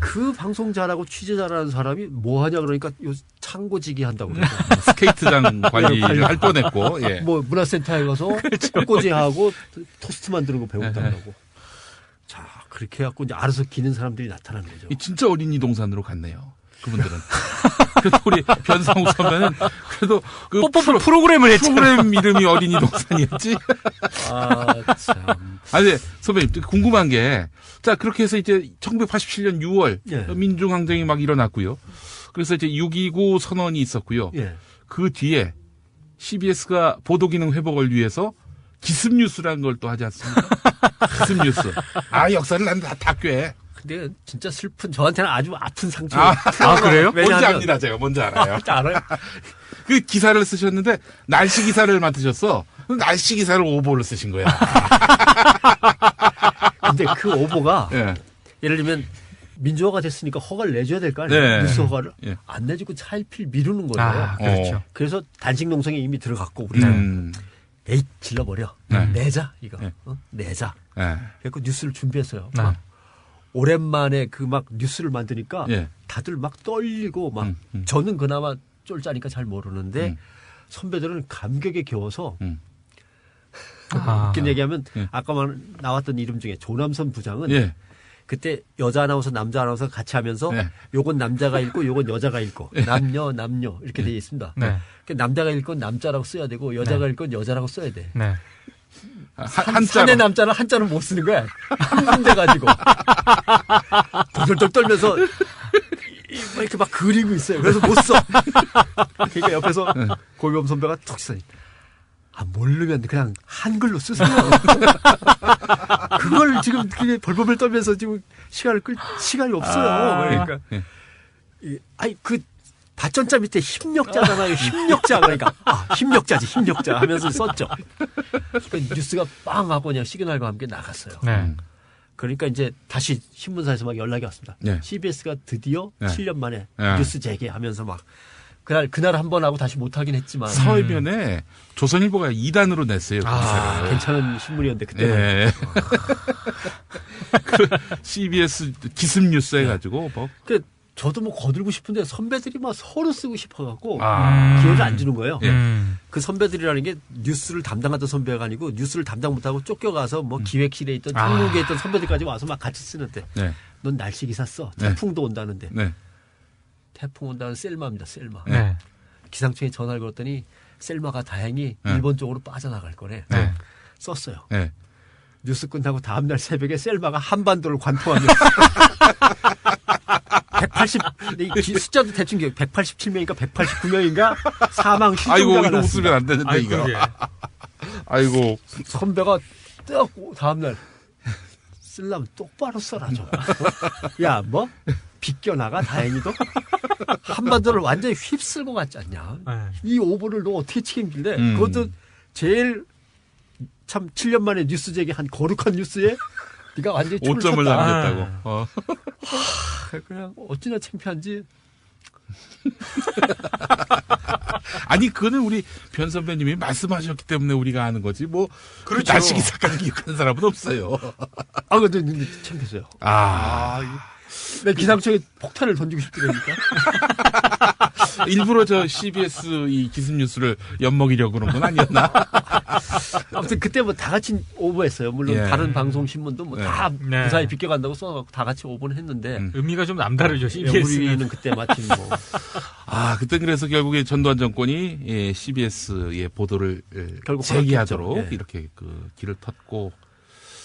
그 방송 잘하고 취재 잘하는 사람이 뭐 하냐 그러니까 요 창고지기 한다고 그러죠. 스케이트장 관리를 할 뻔했고 예. 뭐 문화센터에 가서 꽃꽂이하고 토스트 만드는 거 배운다고. 자 그렇게 해갖고 이제 알아서 기는 사람들이 나타나는 거죠. 진짜 어린이 동산으로 갔네요. 그분들은. 그래도 우리 변상욱 선배는 그래도 그 프로그램을 했죠. 프로그램 이름이 어린이 동산이었지. 참. 아니 선배님 궁금한 게 자 그렇게 해서 이제 1987년 6월 예. 민중항쟁이 막 일어났고요. 그래서 이제 6.29 선언이 있었고요. 예. 그 뒤에 CBS가 보도기능 회복을 위해서 기습뉴스라는 걸 또 하지 않습니까? 기습뉴스. 역사를 난 다 꽤. 근데 진짜 슬픈 저한테는 아주 아픈 상처. 그래요? 뭔지 압니다, 제가. 뭔지 알아요. 알아요? 그 기사를 쓰셨는데 날씨 기사를 맡으셨어. 날씨 기사를 오보를 쓰신 거야. 근데 그 오보가 예. 예를 들면 민주화가 됐으니까 허가를 내줘야 될 거 아니에요. 네. 뉴스 허가를 예. 안 내주고 차일피일 미루는 거예요. 그렇죠. 그래서 단식 농성에 이미 들어갔고 우리가 에이 질러버려. 내자 이거. 내자. 그래서 뉴스를 준비했어요. 오랜만에 그 막 뉴스를 만드니까 다들 막 떨리고 막 저는 그나마 쫄짜니까 잘 모르는데 선배들은 감격에 겨워서 웃긴 얘기하면 아까 나왔던 이름 중에 조남선 부장은 그때 여자 아나운서 남자 아나운서 같이 하면서 요건 남자가 읽고 요건 여자가 읽고 남녀 이렇게 되어 있습니다. 남자가 읽고 남자라고 써야 되고 여자가 읽고 여자라고 써야 돼. 산의 남자는 한자는 못 쓰는 거야. 한 군데 가지고 돌돌돌 떨면서 이렇게 막 그리고 있어요. 그래서 못 써. 그러니까 옆에서 고비범 선배가 툭 써. 모르면 그냥 한글로 쓰세요. 그걸 지금 그게 벌벌벌 떨면서 지금 시간이 없어요. 그러니까 그 받전자 밑에 힘력자잖아요. 힘력자 그러니까 힘력자 하면서 썼죠. 그러니까 뉴스가 빵 하고 그냥 시그널과 함께 나갔어요. 그러니까 이제 다시 신문사에서 막 연락이 왔습니다. CBS가 드디어 7년 만에 뉴스 재개하면서 막 그날 한 번 하고 다시 못 하긴 했지만 사회면에 조선일보가 2단으로 냈어요. 그 괜찮은 신문이었는데 그때는 그 CBS 기습뉴스 해가지고 뭐. 저도 뭐 거들고 싶은데 선배들이 막 서로 쓰고 싶어갖고 기회를 안 주는 거예요. 그 선배들이라는 게 뉴스를 담당하던 선배가 아니고 뉴스를 담당 못하고 쫓겨가서 뭐 기획실에 있던 총무부에 있던 선배들까지 와서 막 같이 쓰는데 넌 날씨 기사 써. 태풍도 온다는데. 태풍 온다는 셀마입니다. 셀마. 기상청에 전화를 걸었더니 셀마가 다행히 일본 쪽으로 빠져나갈 거래. 썼어요. 뉴스 끝나고 다음날 새벽에 셀마가 한반도를 관통하면서 숫자도 대충 기억 187명인가 189명인가 사망 휴정자가 났습니다. 웃으면 안 되는데 이거. 아이고. 선배가 딱 다음날 쓰려면 똑바로 써라 좀. 야 뭐? 비껴나가 다행히도 한반도를 완전히 휩쓸고 갔지 않냐. 이 오보를 너 어떻게 책임질래? 그것도 제일 참 7년 만에 뉴스 재개한 거룩한 뉴스에 네가 완전히 5점을 남겼다고. 그냥 어찌나 창피한지. 아니 그거는 우리 변 선배님이 말씀하셨기 때문에 우리가 아는 거지 뭐. 그렇죠. 날씨 기사까지 기억하는 사람은 없어요. 근데 창피했어요. 내 기상청에 폭탄을 던지고 싶더라니까. 일부러 저 CBS 이 기습 뉴스를 엿먹이려고 그런 건 아니었나? 아무튼 그때 뭐 다 같이 오버했어요. 물론 예. 다른 방송 신문도 뭐 다 네. 그 사이 비껴간다고 써갖고 다 같이 오버는 했는데 의미가 좀 남다르죠. CBS는. 우리는 그때 마침 뭐 아, 그때 그래서 결국에 전두환 정권이 예, CBS의 보도를 결국 재개하도록 허락했죠. 예. 이렇게 그 길을 텄고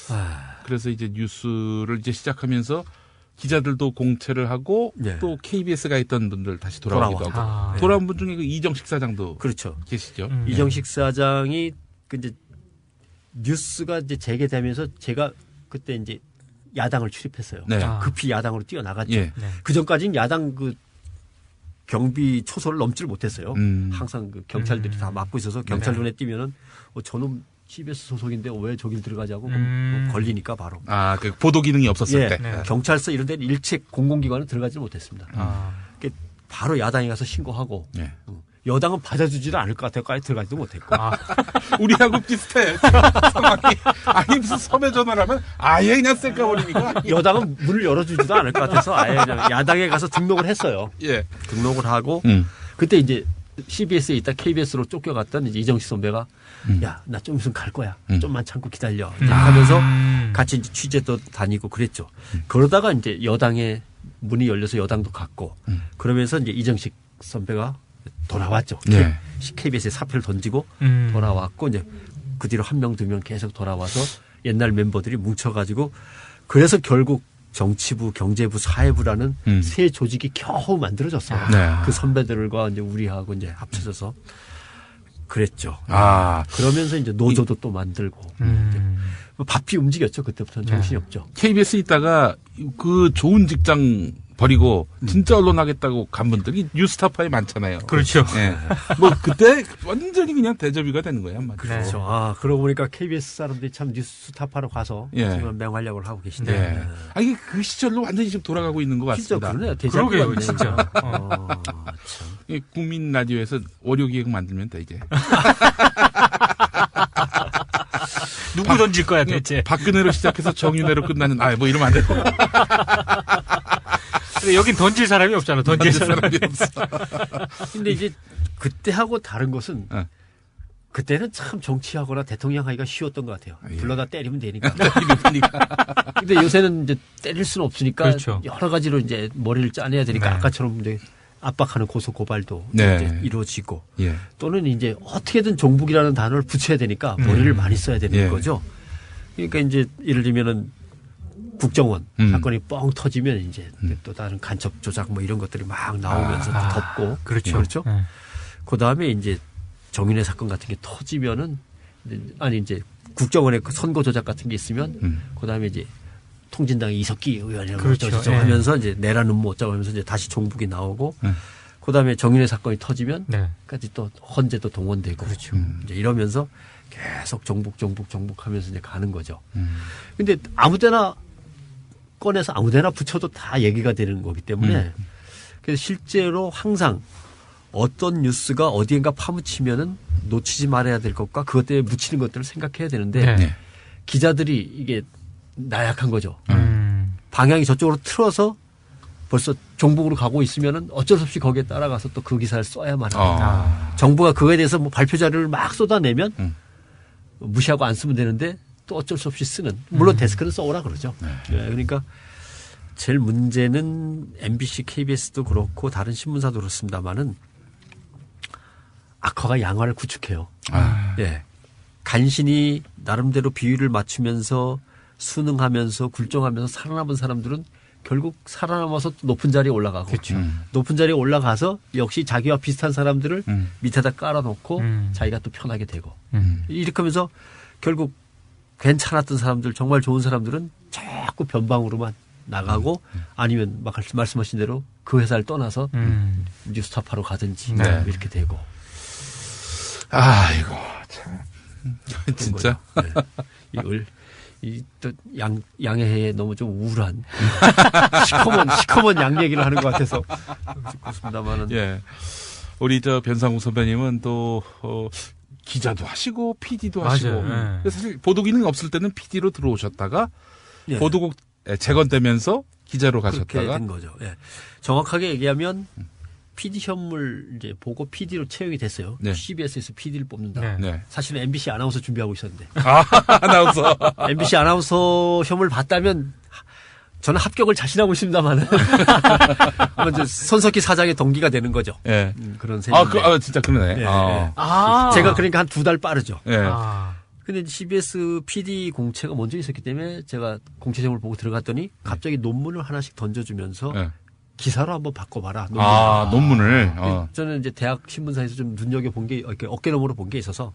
아, 그래서 이제 뉴스를 이제 시작하면서 기자들도 공채를 하고 네. 또 KBS가 있던 분들 다시 돌아오기도 돌아와. 하고 아. 돌아온 분 중에 그 이정식 사장도 그렇죠. 계시죠. 이정식 사장이 그 이제 뉴스가 이제 재개되면서 제가 그때 이제 야당을 출입했어요. 네. 아. 급히 야당으로 뛰어나갔죠. 예. 네. 그 전까지는 야당 그 경비 초소를 넘지를 못했어요. 항상 그 경찰들이 다 막고 있어서 경찰 눈에 띄면은 저놈 CBS 소속인데 왜 저길 들어가자고 그럼 뭐 걸리니까 바로. 아, 그 보도 기능이 없었을 예, 때. 네. 경찰서 이런 데는 일체 공공기관은 들어가지 못했습니다. 아. 그러니까 바로 야당에 가서 신고하고 예. 여당은 받아주지도 않을 것 같아요. 들어가지도 못했고. 아. 우리하고 비슷해. 상황이. 아니, 무슨 섭외 전화를 하면 아예 그냥 셀까 버리니까. 여당은 문을 열어주지도 않을 것 같아서 아예 그냥 야당에 가서 등록을 했어요. 예. 등록을 하고 그때 이제 CBS에 있다 KBS로 쫓겨갔던 이제 이정식 선배가 야, 나 좀 있으면 갈 거야. 좀만 참고 기다려. 이제 하면서 같이 이제 취재도 다니고 그랬죠. 그러다가 이제 여당에 문이 열려서 여당도 갔고 그러면서 이제 이정식 선배가 돌아왔죠. 네. KBS에 사표를 던지고 돌아왔고 이제 그 뒤로 한 명, 두 명 계속 돌아와서 옛날 멤버들이 뭉쳐가지고 그래서 결국 정치부, 경제부, 사회부라는 새 조직이 겨우 만들어졌어요. 네. 그 선배들과 이제 우리하고 이제 합쳐져서 그랬죠. 아, 그러면서 이제 노조도 또 만들고 바삐 움직였죠. 그때부터는 정신이 없죠. KBS 있다가 그 좋은 직장 버리고 진짜 언론 하겠다고 간 분들이 뉴스타파에 많잖아요. 그렇죠. 예. 뭐 그때 완전히 그냥 대접이가 되는 거예요. 한마디로. 그렇죠. 아, 그러고 보니까 KBS 사람들이 참 뉴스타파로 가서 예. 정말 맹활약을 하고 계신데. 네. 아, 이게 그 시절로 완전히 지금 돌아가고 있는 것 진짜 같습니다. 그러네요. 그러게요, 진짜. 참. 이 국민 라디오에서 월요 기획 만들면 돼 이제. 누구 던질 거야, 대체? 박근혜로 시작해서 정윤회로 끝나는 뭐 이러면 안 되고. 근데 여긴 던질 사람이 없잖아, 던질 사람이. 없어. 근데 이제 그때하고 다른 것은 어. 그때는 참 정치하거나 대통령 하기가 쉬웠던 것 같아요. 예. 불러다 때리면 되니까. 이러니까. 근데 요새는 이제 때릴 수는 없으니까 그렇죠. 여러 가지로 이제 머리를 짜내야 되니까 네. 아까처럼 이제 압박하는 고소 고발도 네. 이제 이루어지고 예. 또는 이제 어떻게든 종북이라는 단어를 붙여야 되니까 머리를 많이 써야 되는 예. 거죠. 그러니까 이제 예를 들면은 국정원 사건이 뻥 터지면 이제 또 다른 간첩 조작 뭐 이런 것들이 막 나오면서 덮고 그렇죠. 그렇죠. 네. 그 다음에 이제 정윤회 사건 같은 게 터지면은 이제 국정원에 그 선거 조작 같은 게 있으면 그 다음에 이제 통진당의 이석기 의원이라고 그렇죠. 어쩌고 예. 하면서 이제 내라는 뭐 어쩌고 하면서 이제 다시 종북이 나오고 그 다음에 정윤회 사건이 터지면 네. 까지 또 헌재도 동원되고 그렇죠. 이제 이러면서 계속 종북 하면서 이제 가는 거죠. 근데 아무 데나 꺼내서 아무 데나 붙여도 다 얘기가 되는 거기 때문에 그래서 실제로 항상 어떤 뉴스가 어디엔가 파묻히면은 놓치지 말아야 될 것과 그것 때문에 묻히는 것들을 생각해야 되는데 네. 기자들이 이게 나약한 거죠. 음. 방향이 저쪽으로 틀어서 벌써 종북으로 가고 있으면은 어쩔 수 없이 거기에 따라가서 또 그 기사를 써야만 합니다. 정부가 그거에 대해서 뭐 발표 자료를 막 쏟아내면 무시하고 안 쓰면 되는데 또 어쩔 수 없이 쓰는. 물론 데스크는 써오라 그러죠. 네, 그러니까 제일 문제는 MBC, KBS도 그렇고 다른 신문사도 그렇습니다만은 악화가 양화를 구축해요. 예. 간신히 나름대로 비율을 맞추면서 수능하면서 굴종하면서 살아남은 사람들은 결국 살아남아서 높은 자리에 올라가고 높은 자리에 올라가서 역시 자기와 비슷한 사람들을 밑에다 깔아놓고 자기가 또 편하게 되고 이렇게 하면서 결국 괜찮았던 사람들 정말 좋은 사람들은 자꾸 변방으로만 나가고 아니면 막 말씀하신 대로 그 회사를 떠나서 뉴스타파로 가든지 네. 이렇게 되고 아이고 참 진짜 이또 양해에 너무 좀 우울한 시커먼 양 얘기를 하는 것 같아서 그렇습니다만은 예 우리 저 변상우 선배님은 또 기자도 하시고 PD도 하시고 맞아요. 예. 사실 보도 기능 없을 때는 PD로 들어오셨다가 예. 보도국 재건되면서 기자로 그렇게 가셨다가 된 거죠. 예. 정확하게 얘기하면 PD 시험을 이제 보고 PD로 채용이 됐어요. 네. CBS에서 PD를 뽑는다. 네. 네. 사실은 MBC 아나운서 준비하고 있었는데 아나운서. MBC 아나운서 시험을 봤다면 저는 합격을 자신하고 있습니다만은 먼저 손석희 사장의 동기가 되는 거죠. 예. 그런 셈인데. 진짜 그러네. 네. 제가 그러니까 한 2달 빠르죠. 예. 근데 CBS PD 공채가 먼저 있었기 때문에 제가 공채점을 보고 들어갔더니 갑자기 논문을 하나씩 던져주면서 예. 기사로 한번 바꿔봐라. 논문을. 저는 이제 대학 신문사에서 좀 눈여겨본 게 이렇게 어깨너머로 본 게 있어서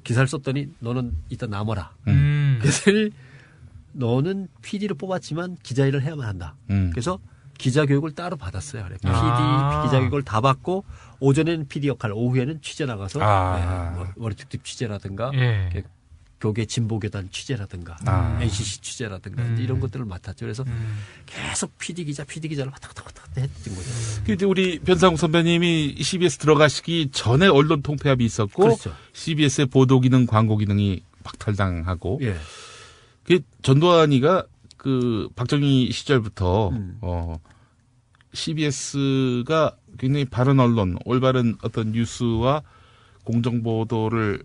기사를 썼더니 너는 일단 남아라. 그래서 너는 PD를 뽑았지만 기자 일을 해야만 한다. 그래서 기자 교육을 따로 받았어요. PD 기자 교육을 다 받고 오전에는 PD 역할, 오후에는 취재 나가서 뭐 월특집 취재라든가 예. 교계 진보교단 취재라든가 NCC 취재라든가 이제 이런 것들을 맡았죠. 그래서 계속 PD 기자를 왔다 갔다 했던 거죠. 이제 우리 변상욱 선배님이 CBS 들어가시기 전에 언론 통폐합이 있었고 그렇죠. CBS의 보도 기능, 광고 기능이 박탈당하고 예. 그 전두환이가 그 박정희 시절부터 CBS가 굉장히 바른 언론, 올바른 어떤 뉴스와 공정 보도를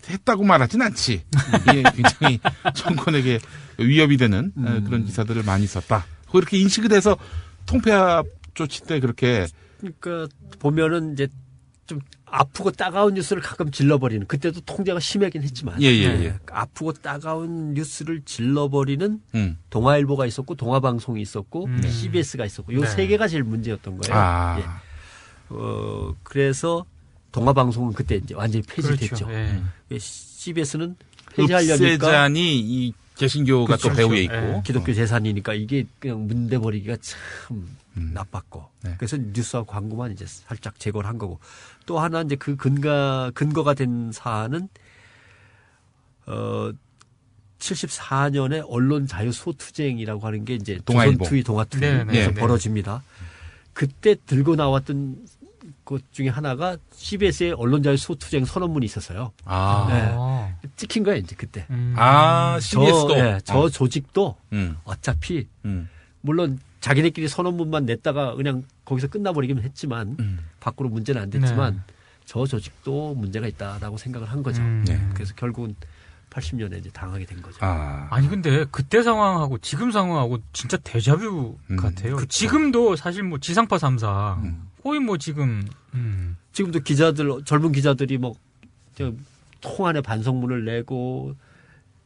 했다고 말하진 않지. 이게 굉장히 정권에게 위협이 되는 그런 기사들을 많이 썼다. 그렇게 인식을 해서 통폐합 조치 때 그렇게. 그러니까 보면은 이제 좀 아프고 따가운 뉴스를 가끔 질러버리는, 그때도 통제가 심하긴 했지만 예. 아프고 따가운 뉴스를 질러버리는 동아일보가 있었고 동아방송이 있었고 CBS가 있었고 요 세 개가 제일 문제였던 거예요. 예. 그래서 동아방송은 그때 이제 완전히 폐지됐죠. 그렇죠. 예. CBS는 폐지하려니까 읍세잔이 이 개신교가 또 배후에 있고 예. 기독교 재산이니까 이게 그냥 문대버리기가 참 나빴고 그래서 뉴스와 광고만 이제 살짝 제거를 한 거고, 또 하나 이제 그 근거가 된 사안은 74년에 언론 자유 소투쟁이라고 하는 게 이제 동아일보. 조선투이 동아투이에서 벌어집니다. 그때 들고 나왔던 것 중에 하나가 CBS의 언론 자유 소투쟁 선언문이 있었어요. 찍힌 거예요 이제 그때. CBS도 저 조직도 어차피 물론 자기네끼리 선언문만 냈다가 그냥 거기서 끝나버리긴 했지만 밖으로 문제는 안 됐지만 저 조직도 문제가 있다라고 생각을 한 거죠. 그래서 결국은 80년에 이제 당하게 된 거죠. 아니 근데 그때 상황하고 지금 상황하고 진짜 데자뷰 같아요. 그쵸. 지금도 사실 뭐 지상파 3사 거의 뭐 지금도 젊은 기자들이 뭐 통안에 반성문을 내고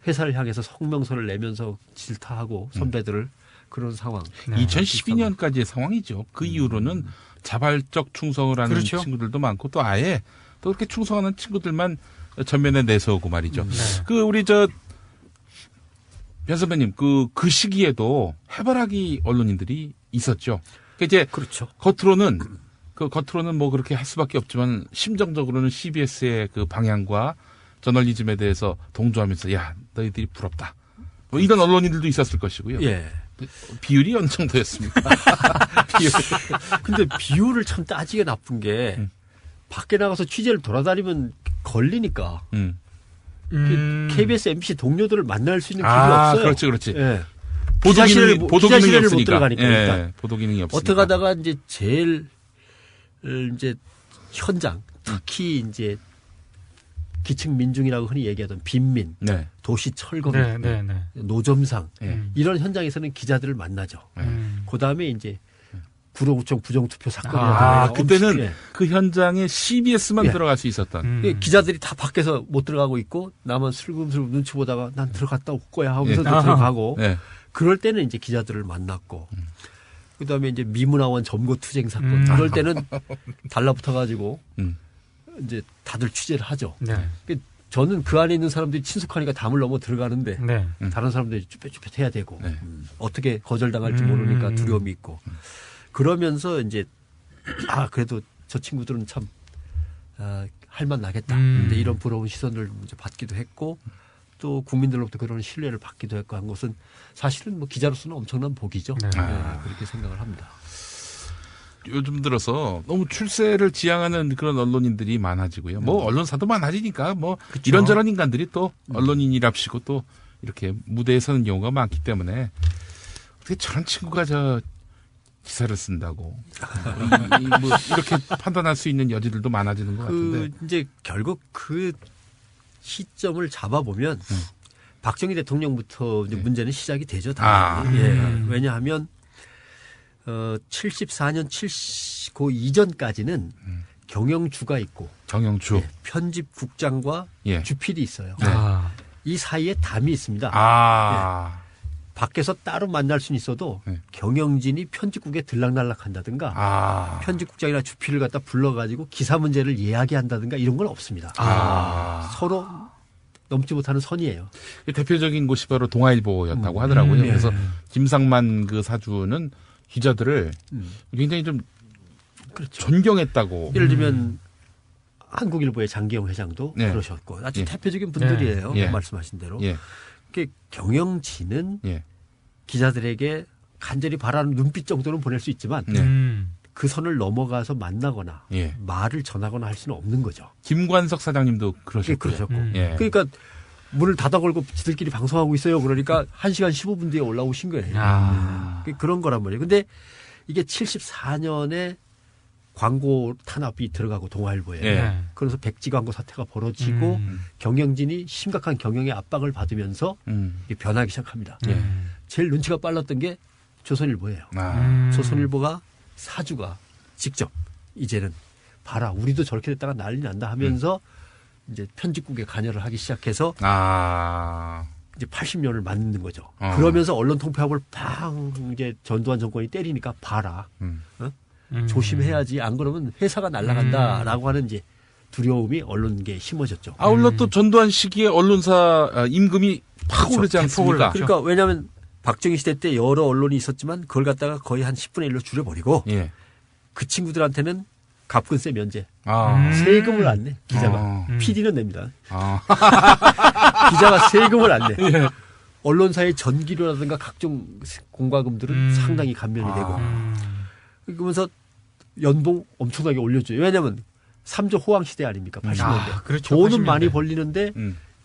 회사를 향해서 성명서를 내면서 질타하고 선배들을 그런 상황. 2012년까지의 상황이죠. 그 이후로는 자발적 충성을 하는 그렇죠. 친구들도 많고 또 아예 또 그렇게 충성하는 친구들만 전면에 내세우고 말이죠. 그 우리 변 선배님 그 시기에도 해바라기 언론인들이 있었죠. 이제 그렇죠. 겉으로는 뭐 그렇게 할 수밖에 없지만 심정적으로는 CBS의 그 방향과 저널리즘에 대해서 동조하면서 야 너희들이 부럽다. 뭐 이런 언론인들도 있었을 것이고요. 예. 비율이 어느 정도였습니까? 근데 비율을 참 따지게 나쁜 게 밖에 나가서 취재를 돌아다니면 걸리니까. KBS, MBC 동료들을 만날 수 있는 길이 없어요. 그렇지. 예. 보도 기능이 못 없으니까. 들어가니까. 일단. 보도 기능이 없으니까. 어떻게 하다가 이제 제일 이제 현장, 특히 이제 기층 민중이라고 흔히 얘기하던 빈민, 도시 철거비, 노점상 이런 현장에서는 기자들을 만나죠. 그 다음에 이제 구로구청 부정투표 사건이라든가 그때는 그 현장에 CBS만 들어갈 수 있었던. 기자들이 다 밖에서 못 들어가고 있고 나만 슬금슬금 눈치 보다가 난 들어갔다 올 거야 하면서 들어가고 그럴 때는 이제 기자들을 만났고 그다음에 이제 미문화원 점거투쟁 사건 이럴 때는 달라붙어가지고 이제 다들 취재를 하죠. 저는 그 안에 있는 사람들이 친숙하니까 담을 넘어 들어가는데 다른 사람들이 쭈뼛쭈뼛 해야 되고 어떻게 거절당할지 모르니까 두려움이 있고 그러면서 이제 그래도 저 친구들은 참 할만 나겠다. 근데 이런 부러운 시선을 이제 받기도 했고 또 국민들로부터 그런 신뢰를 받기도 했고 한 것은 사실은 뭐 기자로서는 엄청난 복이죠. 그렇게 생각을 합니다. 요즘 들어서 너무 출세를 지향하는 그런 언론인들이 많아지고요. 뭐 언론사도 많아지니까 뭐 그쵸. 이런저런 인간들이 또 언론인이랍시고 또 이렇게 무대에 서는 경우가 많기 때문에 어떻게 저런 친구가 기사를 쓴다고. 뭐 이렇게 판단할 수 있는 여지들도 많아지는 것 같은데. 이제 결국 그 시점을 잡아보면 박정희 대통령부터 이제 문제는 시작이 되죠. 당연히. 예. 왜냐하면 74년 그 이전까지는 경영주가 있고 경영주 예, 편집국장과 예. 주필이 있어요. 네. 이 사이에 담이 있습니다. 아. 밖에서 따로 만날 수는 있어도 네. 경영진이 편집국에 들락날락한다든가 편집국장이나 주필을 갖다 불러가지고 기사 문제를 이야기한다든가 이런 건 없습니다. 서로 넘지 못하는 선이에요. 대표적인 곳이 바로 동아일보였다고 하더라고요. 그래서 김상만 그 사주는 기자들을 굉장히 좀 그렇죠. 존경했다고. 예를 들면 한국일보의 장기영 회장도 네. 그러셨고 아주 예. 대표적인 분들이에요. 예. 말씀하신 대로. 예. 경영진은 예. 기자들에게 간절히 바라는 눈빛 정도는 보낼 수 있지만 네. 그 선을 넘어가서 만나거나 예. 말을 전하거나 할 수는 없는 거죠. 김관석 사장님도 그러셨고요. 그러셨고. 예. 그러니까 문을 닫아 걸고 지들끼리 방송하고 있어요. 그러니까 1시간 15분 뒤에 올라오신 거예요. 그런 거란 말이에요. 근데 이게 74년에 광고 탄압이 들어가고 동아일보에. 예. 그래서 백지 광고 사태가 벌어지고 경영진이 심각한 경영의 압박을 받으면서 이게 변하기 시작합니다. 예. 제일 눈치가 빨랐던 게 조선일보예요. 조선일보가 사주가 직접 이제는 봐라 우리도 저렇게 됐다가 난리 난다 하면서 이제 편집국에 관여를 하기 시작해서 이제 80년을 맞는 거죠. 그러면서 언론 통폐합을 팡 이제 전두환 정권이 때리니까 봐라. 조심해야지 안 그러면 회사가 날아간다라고 하는 이제 두려움이 언론계에 심어졌죠. 아울러 또 전두환 시기에 언론사 임금이 팍 그렇죠. 오르지 않습니까? 그러니까 왜냐하면 박정희 시대 때 여러 언론이 있었지만 그걸 갖다가 거의 한 10분의 1로 줄여버리고 예. 그 친구들한테는 갑근세 면제. 아. 세금을 안 내. 기자가. PD는 냅니다. 아. 기자가 세금을 안 내. 예. 언론사의 전기료라든가 각종 공과금들은 상당히 감면이 되고. 그러면서 연봉 엄청나게 올려줘요. 왜냐하면 3조 호황 시대 아닙니까? 80년대. 그렇죠. 돈은 80년대. 많이 벌리는데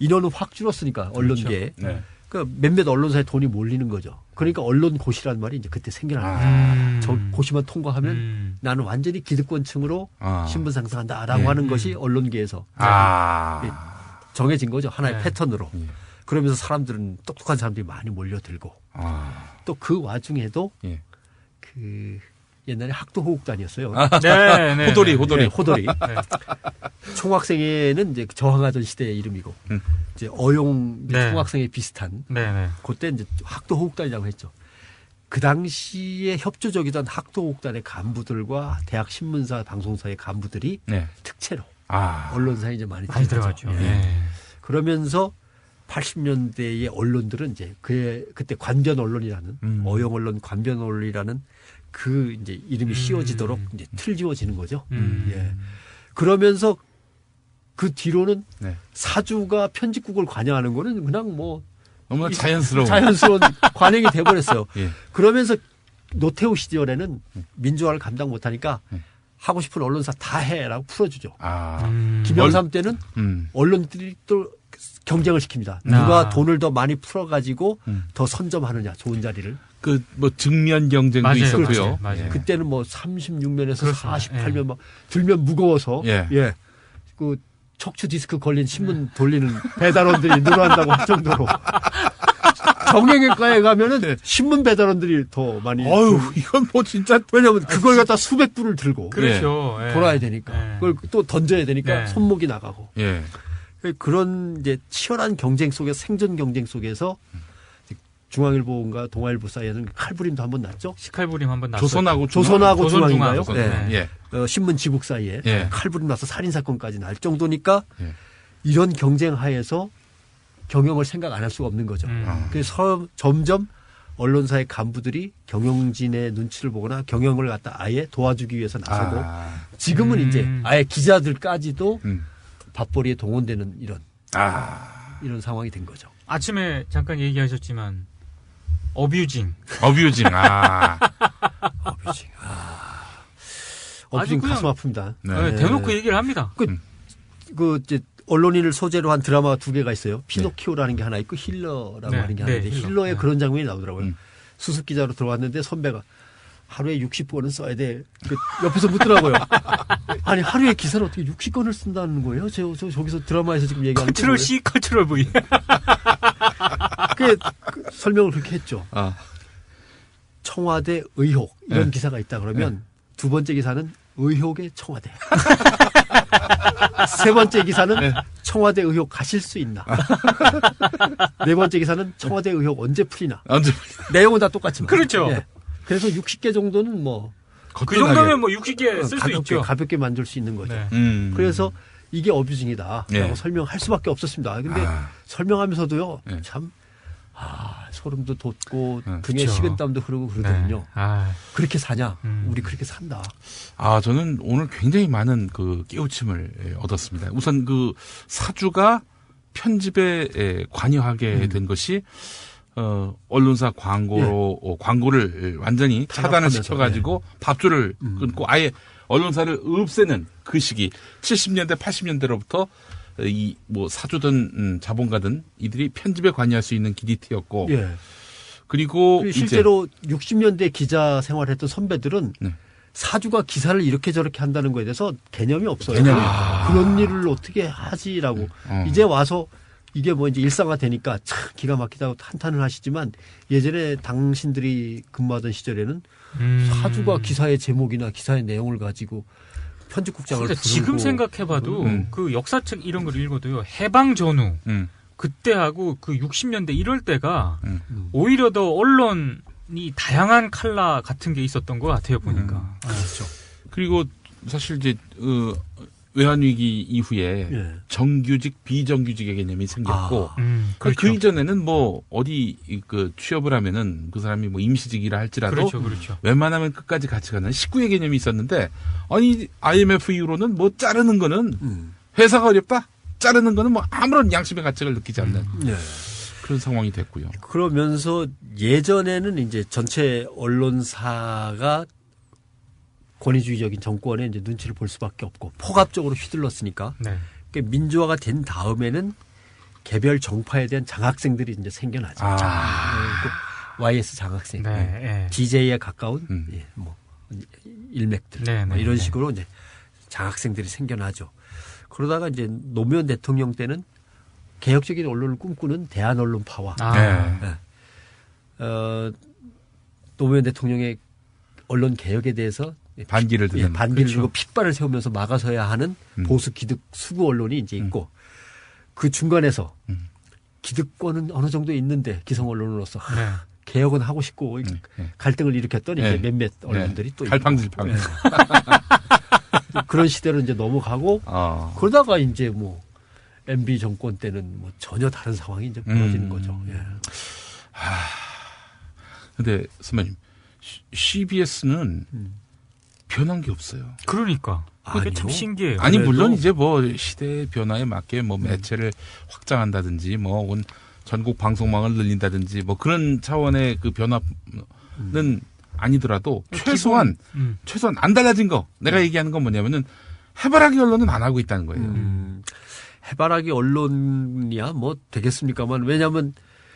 인원은 확 줄었으니까 언론계에. 그렇죠. 네. 그러니까 몇몇 언론사에 돈이 몰리는 거죠. 그러니까 언론고시라는 말이 이제 그때 생겨나는 거죠. 저 고시만 통과하면 나는 완전히 기득권층으로 신분 상승한다라고 하는 것이 언론계에서 정해진 거죠. 하나의 패턴으로. 그러면서 사람들은 똑똑한 사람들이 많이 몰려들고 또 그 와중에도 예. 그 옛날에 학도호국단이었어요. 네. 호돌이. 네, 호돌이. 총학생회는 이제 저항하던 시대의 이름이고 이제 어용 총학생회 비슷한 그때 이제 학도호국단이라고 했죠. 그 당시에 협조적이던 학도호국단의 간부들과 대학 신문사 방송사의 간부들이 특채로 언론사에 이제 많이 들어갔죠. 그러면서 80년대의 언론들은 이제 그때 관변 언론이라는 어용 언론 관변 언론이라는 그 이제 이름이 씌워지도록 이제 틀지워지는 거죠. 예. 그러면서 그 뒤로는 사주가 편집국을 관여하는 거는 그냥 뭐 너무나 자연스러운 관행이 돼버렸어요. 예. 그러면서 노태우 시절에는 민주화를 감당 못하니까 하고 싶은 언론사 다 해라고 풀어주죠. 김영삼 때는 언론들이 또 경쟁을 시킵니다. 누가 돈을 더 많이 풀어가지고 더 선점하느냐 좋은 자리를. 그 뭐 직면 경쟁도 있었고요. 그렇죠. 맞아요. 그때는 뭐 36면에서 48면 막 들면 무거워서 그 척추 디스크 걸린 신문 돌리는 배달원들이 늘어난다고 할 정도로 정형외과에 가면은 신문 배달원들이 더 많이. 이건 뭐 진짜 왜냐하면 그걸 갖다 수백 불을 들고 그렇죠. 돌아야 되니까 그걸 또 던져야 되니까 손목이 나가고. 그런 이제 치열한 경쟁 속에서 생존 경쟁 속에서 중앙일보인가 동아일보 사이에는 칼부림도 한번 났죠. 시칼부림 한번 났죠. 조선하고 중앙인가요? 네. 신문 지국 사이에 칼부림 나서 살인 사건까지 날 정도니까 이런 경쟁 하에서 경영을 생각 안 할 수가 없는 거죠. 그래서 점점 언론사의 간부들이 경영진의 눈치를 보거나 경영을 갖다 아예 도와주기 위해서 나서고 지금은 이제 아예 기자들까지도 밥벌이에 동원되는 이런 상황이 된 거죠. 아침에 잠깐 얘기하셨지만 어뷰징. 어뷰징 아주 가슴 아픕니다. 대놓고 얘기를 합니다. 그 이제 언론인을 소재로 한 드라마가 2개가 있어요. 피노키오라는 게 하나 있고 힐러라고 하는 게 하나 있는데 힐러에 그런 장면이 나오더라고요. 수습 기자로 들어왔는데 선배가 하루에 60건은 써야 돼. 옆에서 묻더라고요. 아니 하루에 기사를 어떻게 60건을 쓴다는 거예요? 저기서 드라마에서 지금 얘기하는 컨트롤 C, 컨트롤 V. 설명을 그렇게 했죠. 청와대 의혹 이런 네. 기사가 있다 그러면 두 번째 기사는 의혹의 청와대. 세 번째 기사는 청와대 의혹 가실 수 있나. 네 번째 기사는 청와대 의혹 언제 풀리나. 내용은 다 똑같지만. 그렇죠. 예. 그래서 60개 정도는 뭐. 그 정도면 뭐 60개 쓸 수 있죠. 가볍게 만들 수 있는 거죠. 네. 그래서 이게 어뷰징이다라고 네. 설명할 수밖에 없었습니다. 근데 설명하면서도요. 네. 참 소름도 돋고 등에 그쵸. 식은땀도 흐르고 그러거든요. 네. 그렇게 사냐? 우리 그렇게 산다. 저는 오늘 굉장히 많은 그 깨우침을 얻었습니다. 우선 그 사주가 편집에 관여하게 된 것이 언론사 광고로 광고를 완전히 차단을 시켜가지고 밥줄을 끊고 아예 언론사를 없애는 그 시기 70년대 80년대로부터 이 뭐 사주든 자본가든 이들이 편집에 관여할 수 있는 길이 트였고 그리고 실제로 60년대 기자 생활했던 선배들은 네. 사주가 기사를 이렇게 저렇게 한다는 거에 대해서 개념이 없어요. 개념이 그런 일을 어떻게 하지라고 이제 와서 이게 뭐 이제 일상화되니까 참 기가 막히다고 한탄을 하시지만 예전에 당신들이 근무하던 시절에는 사주가 기사의 제목이나 기사의 내용을 가지고 편집국장을 부르고 지금 생각해봐도 그 역사책 이런 걸 읽어도요. 해방 전후 그때하고 그 60년대 이럴 때가 오히려 더 언론이 다양한 칼라 같은 게 있었던 것 같아요. 보니까. 그렇죠. 그리고 사실 이제 외환위기 이후에 정규직, 비정규직의 개념이 생겼고, 그렇죠. 그 이전에는 뭐, 어디, 취업을 하면은 그 사람이 뭐 임시직이라 할지라도, 그렇죠. 웬만하면 끝까지 같이 가는 식구의 개념이 있었는데, 아니, IMF 이후로는 뭐 자르는 거는, 회사가 어렵다? 자르는 거는 뭐 아무런 양심의 가책을 느끼지 않는 그런 상황이 됐고요. 그러면서 예전에는 이제 전체 언론사가 권위주의적인 정권의 이제 눈치를 볼 수밖에 없고 포갑적으로 휘둘렀으니까 그러니까 민주화가 된 다음에는 개별 정파에 대한 장학생들이 이제 생겨나죠. YS 장학생, DJ에 가까운 뭐 일맥들 뭐 이런 식으로 이제 장학생들이 생겨나죠. 그러다가 이제 노무현 대통령 때는 개혁적인 언론을 꿈꾸는 대한 언론파와 노무현 대통령의 언론 개혁에 대해서 반기를 드는 반기를 들고 핏발을 세우면서 막아서야 하는 보수 기득 수구 언론이 이제 있고 그 중간에서 기득권은 어느 정도 있는데 기성 언론으로서 개혁은 하고 싶고 갈등을 일으켰던 이제 몇몇 언론들이 또 갈팡질팡 그런 시대로 이제 넘어가고 그러다가 이제 뭐 MB 정권 때는 뭐 전혀 다른 상황이 이제 벌어지는 거죠. 근데 선배님 CBS는 변한 게 없어요. 그러니까. 그게 참 신기해요. 아니 물론 이제 뭐 시대의 변화에 맞게 뭐 매체를 확장한다든지 뭐 전국 방송망을 늘린다든지 뭐 그런 차원의 그 변화는 아니더라도 최소한 안 달라진 거 내가 얘기하는 건 뭐냐면은 해바라기 언론은 안 하고 있다는 거예요. 해바라기 언론이야 뭐 되겠습니까만 왜냐하면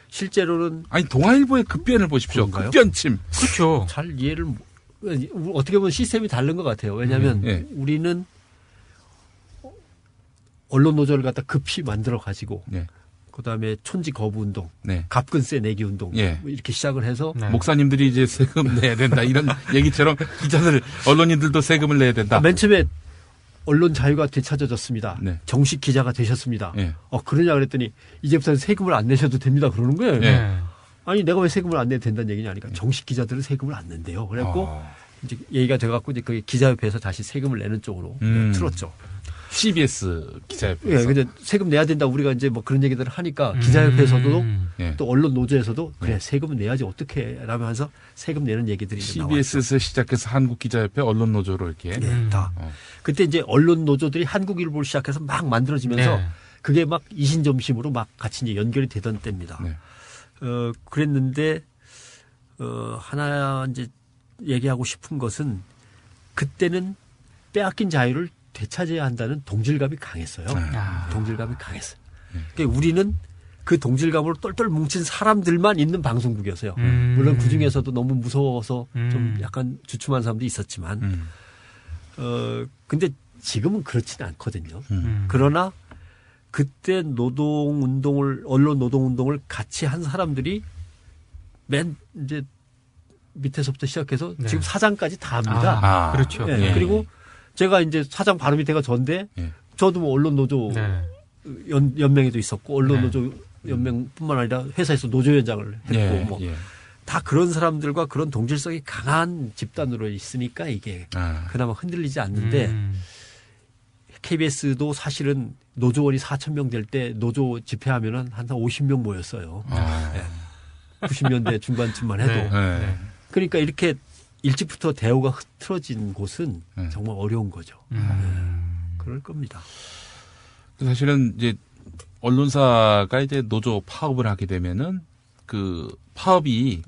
실제로는 아니 동아일보의 급변을 보십시오. 그런가요? 급변침. 그렇죠. 잘 이해를 어떻게 보면 시스템이 다른 것 같아요. 왜냐하면 우리는 언론 노조를 갖다 급히 만들어 가지고 그다음에 촌지 거부 운동, 갑근세 내기 운동 뭐 이렇게 시작을 해서 목사님들이 이제 세금 내야 된다 이런 얘기처럼 기자들 언론인들도 세금을 내야 된다. 맨 처음에 언론 자유가 되찾아졌습니다. 정식 기자가 되셨습니다. 그러냐 그랬더니 이제부터는 세금을 안 내셔도 됩니다. 그러는 거예요. 아니 내가 왜 세금을 안 내도 된다는 얘기냐 하니까 정식 기자들은 세금을 안 낸대요. 그래갖고 이제 얘기가 돼갖고 이제 그 기자협회에서 다시 세금을 내는 쪽으로 틀었죠. CBS 기자협회에서. 근데 세금 내야 된다 우리가 이제 뭐 그런 얘기들을 하니까 기자협회에서도 또 언론 노조에서도 그래 세금은 내야지 어떻게 라면서 세금 내는 얘기들이 CBS에서 시작해서 한국기자협회 언론노조로 이렇게 다. 그때 이제 언론 노조들이 한국일보를 시작해서 막 만들어지면서 그게 막 이신점심으로 막 같이 이제 연결이 되던 때입니다. 그랬는데 하나 이제 얘기하고 싶은 것은 그때는 빼앗긴 자유를 되찾아야 한다는 동질감이 강했어요. 동질감이 강했어요. 그러니까 우리는 그 동질감으로 똘똘 뭉친 사람들만 있는 방송국이었어요. 물론 그 중에서도 너무 무서워서 좀 약간 주춤한 사람도 있었지만, 근데 지금은 그렇지는 않거든요. 그러나 그때 언론 노동 운동을 같이 한 사람들이 맨 이제 밑에서부터 시작해서 네. 지금 사장까지 다 합니다. 아, 그렇죠. 네. 예. 그리고 제가 이제 사장 바로 밑에가 전데 예. 저도 뭐 언론 노조 네. 연맹에도 있었고 언론 네. 노조 연맹뿐만 아니라 회사에서 노조위원장을 했고 예, 뭐 예. 다 그런 사람들과 그런 동질성이 강한 집단으로 있으니까 이게 아. 그나마 흔들리지 않는데 KBS도 사실은 노조원이 4,000명 될 때 노조 집회하면은 한 50명 모였어요. 아. 네. 90년대 중반쯤만 해도. 네. 네. 그러니까 이렇게 일찍부터 대우가 흐트러진 곳은 네. 정말 어려운 거죠. 그럴 겁니다. 사실은 이제 언론사가 이제 노조 파업을 하게 되면은 그 파업이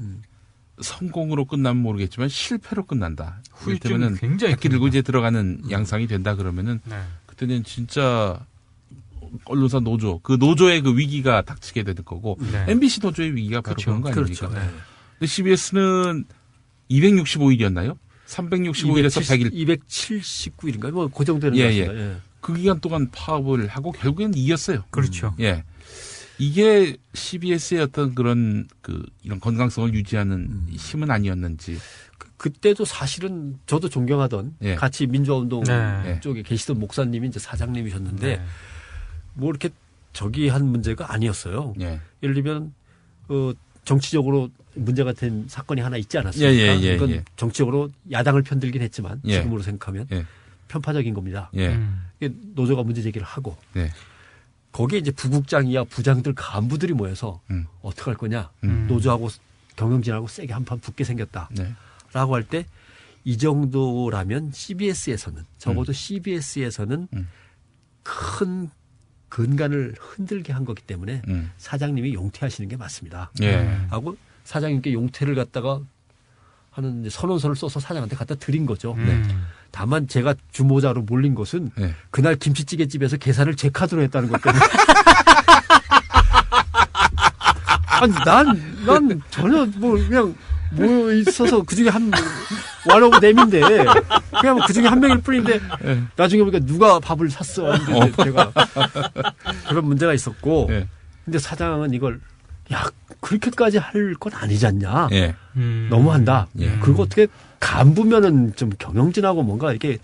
성공으로 끝나면 모르겠지만 실패로 끝난다. 후유증이 이를테면은 굉장히 바퀴 들고 큽니다. 이제 들어가는 양상이 된다 그러면은 네. 그때는 진짜 언론사 노조 그 노조의 그 위기가 닥치게 되는 거고 네. MBC 노조의 위기가 바로 그렇죠. 그런 거 아닙니까? 그렇죠. 네. 근데 CBS는 265일이었나요? 365일에서 100일 279일인가요? 뭐 그 정도 되는 예, 것 같습니다. 예. 그 기간 동안 파업을 하고 결국엔 이겼어요. 그렇죠. 예. 이게 CBS의 어떤 그런 이런 건강성을 유지하는 힘은 아니었는지. 그때도 사실은 저도 존경하던 예. 같이 민주화운동 네. 쪽에 계시던 목사님이 이제 사장님이셨는데 네. 뭐 이렇게 저기 한 문제가 아니었어요. 예. 예를 들면 정치적으로 문제가 된 사건이 하나 있지 않았습니까? 예. 그건 정치적으로 야당을 편들긴 했지만 예. 지금으로 생각하면 예. 편파적인 겁니다. 예. 이게 노조가 문제 제기를 하고 네. 거기에 이제 부국장이야 부장들 간부들이 모여서 어떻게 할 거냐. 노조하고 경영진하고 세게 한판 붙게 생겼다. 네. 라고 할 때 이 정도라면 CBS에서는 적어도 CBS에서는 큰 근간을 흔들게 한 거기 때문에 사장님이 용퇴하시는 게 맞습니다. 예. 하고 사장님께 용퇴를 갖다가 하는 이제 선언서를 써서 사장한테 갖다 드린 거죠. 네. 다만 제가 주모자로 몰린 것은 네. 그날 김치찌개 집에서 계산을 제 카드로 했다는 것 때문에. 아니 난 전혀 뭐 그냥 뭐 있어서 그 중에 one of them인데 그냥 뭐 그 중에 한 명일 뿐인데 나중에 보니까 누가 밥을 샀어 했는데 제가 그런 문제가 있었고 예. 근데 사장은 이걸 야 그렇게까지 할 건 아니지 않냐 예. 너무한다 예. 그리고 어떻게 간부면은 좀 경영진하고 뭔가 이렇게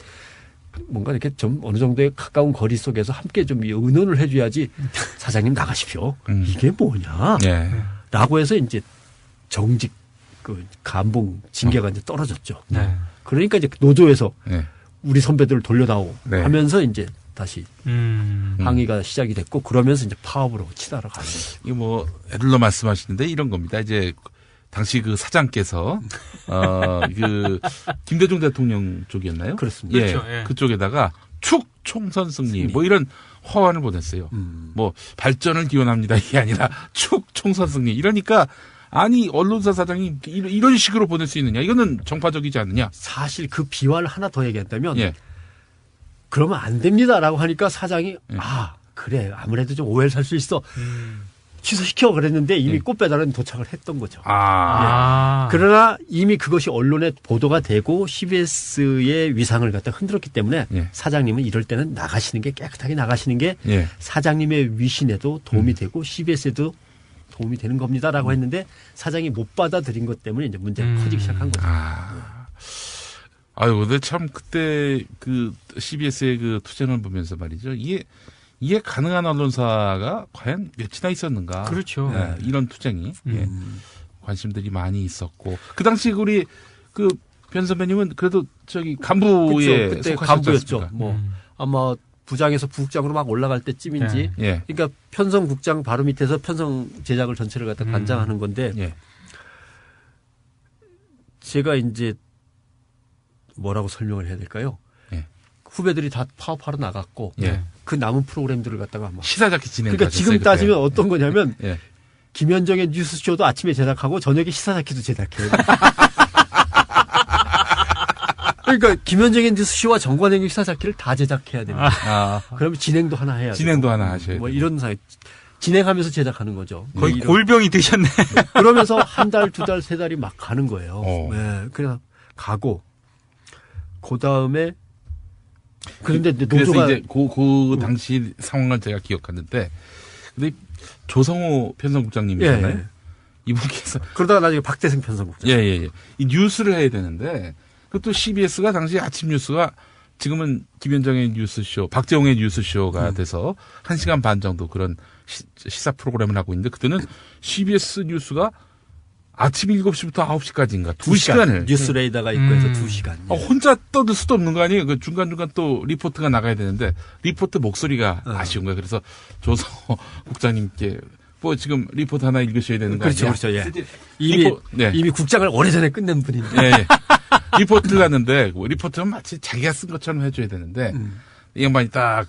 좀 어느 정도의 가까운 거리 속에서 함께 좀 의논을 해줘야지 사장님 나가십시오 이게 뭐냐 예. 라고 해서 이제 정직 그 간봉 징계가 이제 떨어졌죠. 네. 그러니까 이제 노조에서 네. 우리 선배들을 돌려다오 네. 하면서 이제 다시 항의가 시작이 됐고 그러면서 이제 파업으로 치달아 가는 거죠. 이거 뭐 애들로 말씀하시는데 이런 겁니다. 이제 당시 그 사장께서 김대중 대통령 쪽이었나요? 그렇습니다. 예. 그렇죠. 예. 그쪽에다가 축 총선 승리 뭐 이런 허언을 보냈어요. 뭐 발전을 기원합니다. 이게 아니라 축 총선 승리 이러니까 아니 언론사 사장이 이런 식으로 보낼 수 있느냐? 이거는 정파적이지 않느냐? 사실 그 비화를 하나 더 얘기한다면 예. 그러면 안 됩니다라고 하니까 사장이 아 그래 아무래도 좀 오해를 살 수 있어 취소시켜 그랬는데 이미 꽃배달은 도착을 했던 거죠. 그러나 이미 그것이 언론에 보도가 되고 CBS의 위상을 갖다 흔들었기 때문에 사장님은 이럴 때는 나가시는 게 깨끗하게 나가시는 게 사장님의 위신에도 도움이 되고 CBS에도 도움이 되는 겁니다라고 했는데 사장이 못 받아들인 것 때문에 이제 문제가 커지기 시작한 거죠. 아유, 근데 참 그때 그 CBS의 그 투쟁을 보면서 말이죠. 이게 가능한 언론사가 과연 몇이나 있었는가? 그렇죠. 예, 이런 투쟁이 관심들이 많이 있었고 그 당시 우리 그 변 선배님은 그래도 저기 간부에 그렇죠. 그때 속하셨지 간부였죠. 않습니까? 뭐 아마 부장에서 부국장으로 막 올라갈 때쯤인지. 예. 그러니까 편성국장 바로 밑에서 편성 제작을 전체를 갖다 관장하는 건데 예. 제가 이제 뭐라고 설명을 해야 될까요? 예. 후배들이 다 파업하러 나갔고 예. 그 남은 프로그램들을 갖다가 막 시사자키 진행. 그러니까 지금 따지면 어떤 거냐면 예. 김현정의 뉴스쇼도 아침에 제작하고 저녁에 시사자키도 제작해요. 그러니까 김현정의 뉴스쇼와 정관행의 시사자키를 다 제작해야 됩니다. 그러면 진행도 하나 해야 돼요. 진행도 하나 하셔야 뭐 돼요. 이런 사이 진행하면서 제작하는 거죠. 거의 이런. 골병이 드셨네. 그러면서 한 달, 두 달, 세 달이 막 가는 거예요. 어. 네, 그래서 가고 그 다음에 그런데 그래서 노조가 이제 그 당시 상황을 제가 기억하는데, 근데 조성호 편성국장님이잖아요. 예. 이분께서 그러다가 나중에 박대승 편성국장. 예. 이 뉴스를 해야 되는데, 그것도 CBS가 당시 아침 뉴스가 지금은 김현정의 뉴스쇼, 박재홍의 뉴스쇼가 돼서 1시간 반 정도 그런 시사 프로그램을 하고 있는데, 그때는 CBS 뉴스가 아침 7시부터 9시까지인가 2시간을 뉴스 레이더가 있고 해서 2시간. 혼자 떠들 수도 없는 거 아니에요? 그 중간중간 또 리포트가 나가야 되는데, 리포트 목소리가 아쉬운 거예요. 그래서 조성호 국장님께 뭐 지금 리포트 하나 읽으셔야 되는 거 그렇죠, 아니야? 그렇죠. 예. 이미 국장을 오래전에 끝낸 분인데. 예. 리포트 갔는데, 리포트는 마치 자기가 쓴 것처럼 해줘야 되는데, 이 양반이 딱,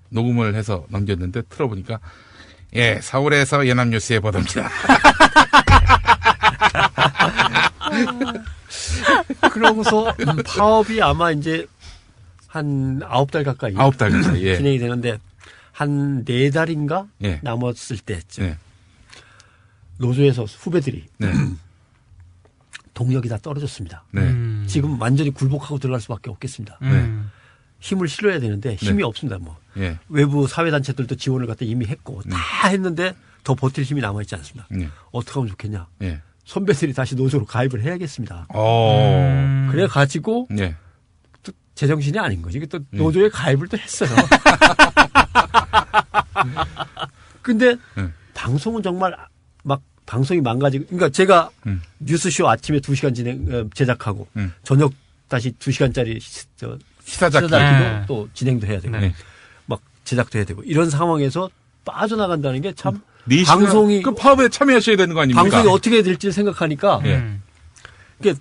녹음을 해서 넘겼는데, 틀어보니까, 서울에서 연합뉴스에 보도입니다. 그러고서 파업이 아마 이제 한 9달 가까이. 9달 가까이, 예. 진행이 되는데, 한 4달인가? 예. 남았을 때쯤. 네. 노조에서 후배들이. 네. 동력이 다 떨어졌습니다. 네. 지금 완전히 굴복하고 들어갈 수밖에 없겠습니다. 힘을 실어야 되는데 힘이 없습니다. 뭐 예. 외부 사회단체들도 지원을 갖다 이미 했고 다 했는데 더 버틸 힘이 남아있지 않습니다. 어떻게 하면 좋겠냐. 예. 선배들이 다시 노조로 가입을 해야겠습니다. 그래 가지고 예. 또 제정신이 아닌 거지. 또 노조에 가입을 또 했어요. 근데 방송은 정말 막 방송이 망가지고, 그러니까 제가 뉴스쇼 아침에 2시간 제작하고 저녁 다시 2시간짜리 시사잡기도 또 진행도 해야 되고 막 제작도 해야 되고 이런 상황에서 빠져나간다는 게 참 방송이 그 파업에 참여하셔야 되는 거 아닙니까? 방송이 어떻게 될지 생각하니까 이게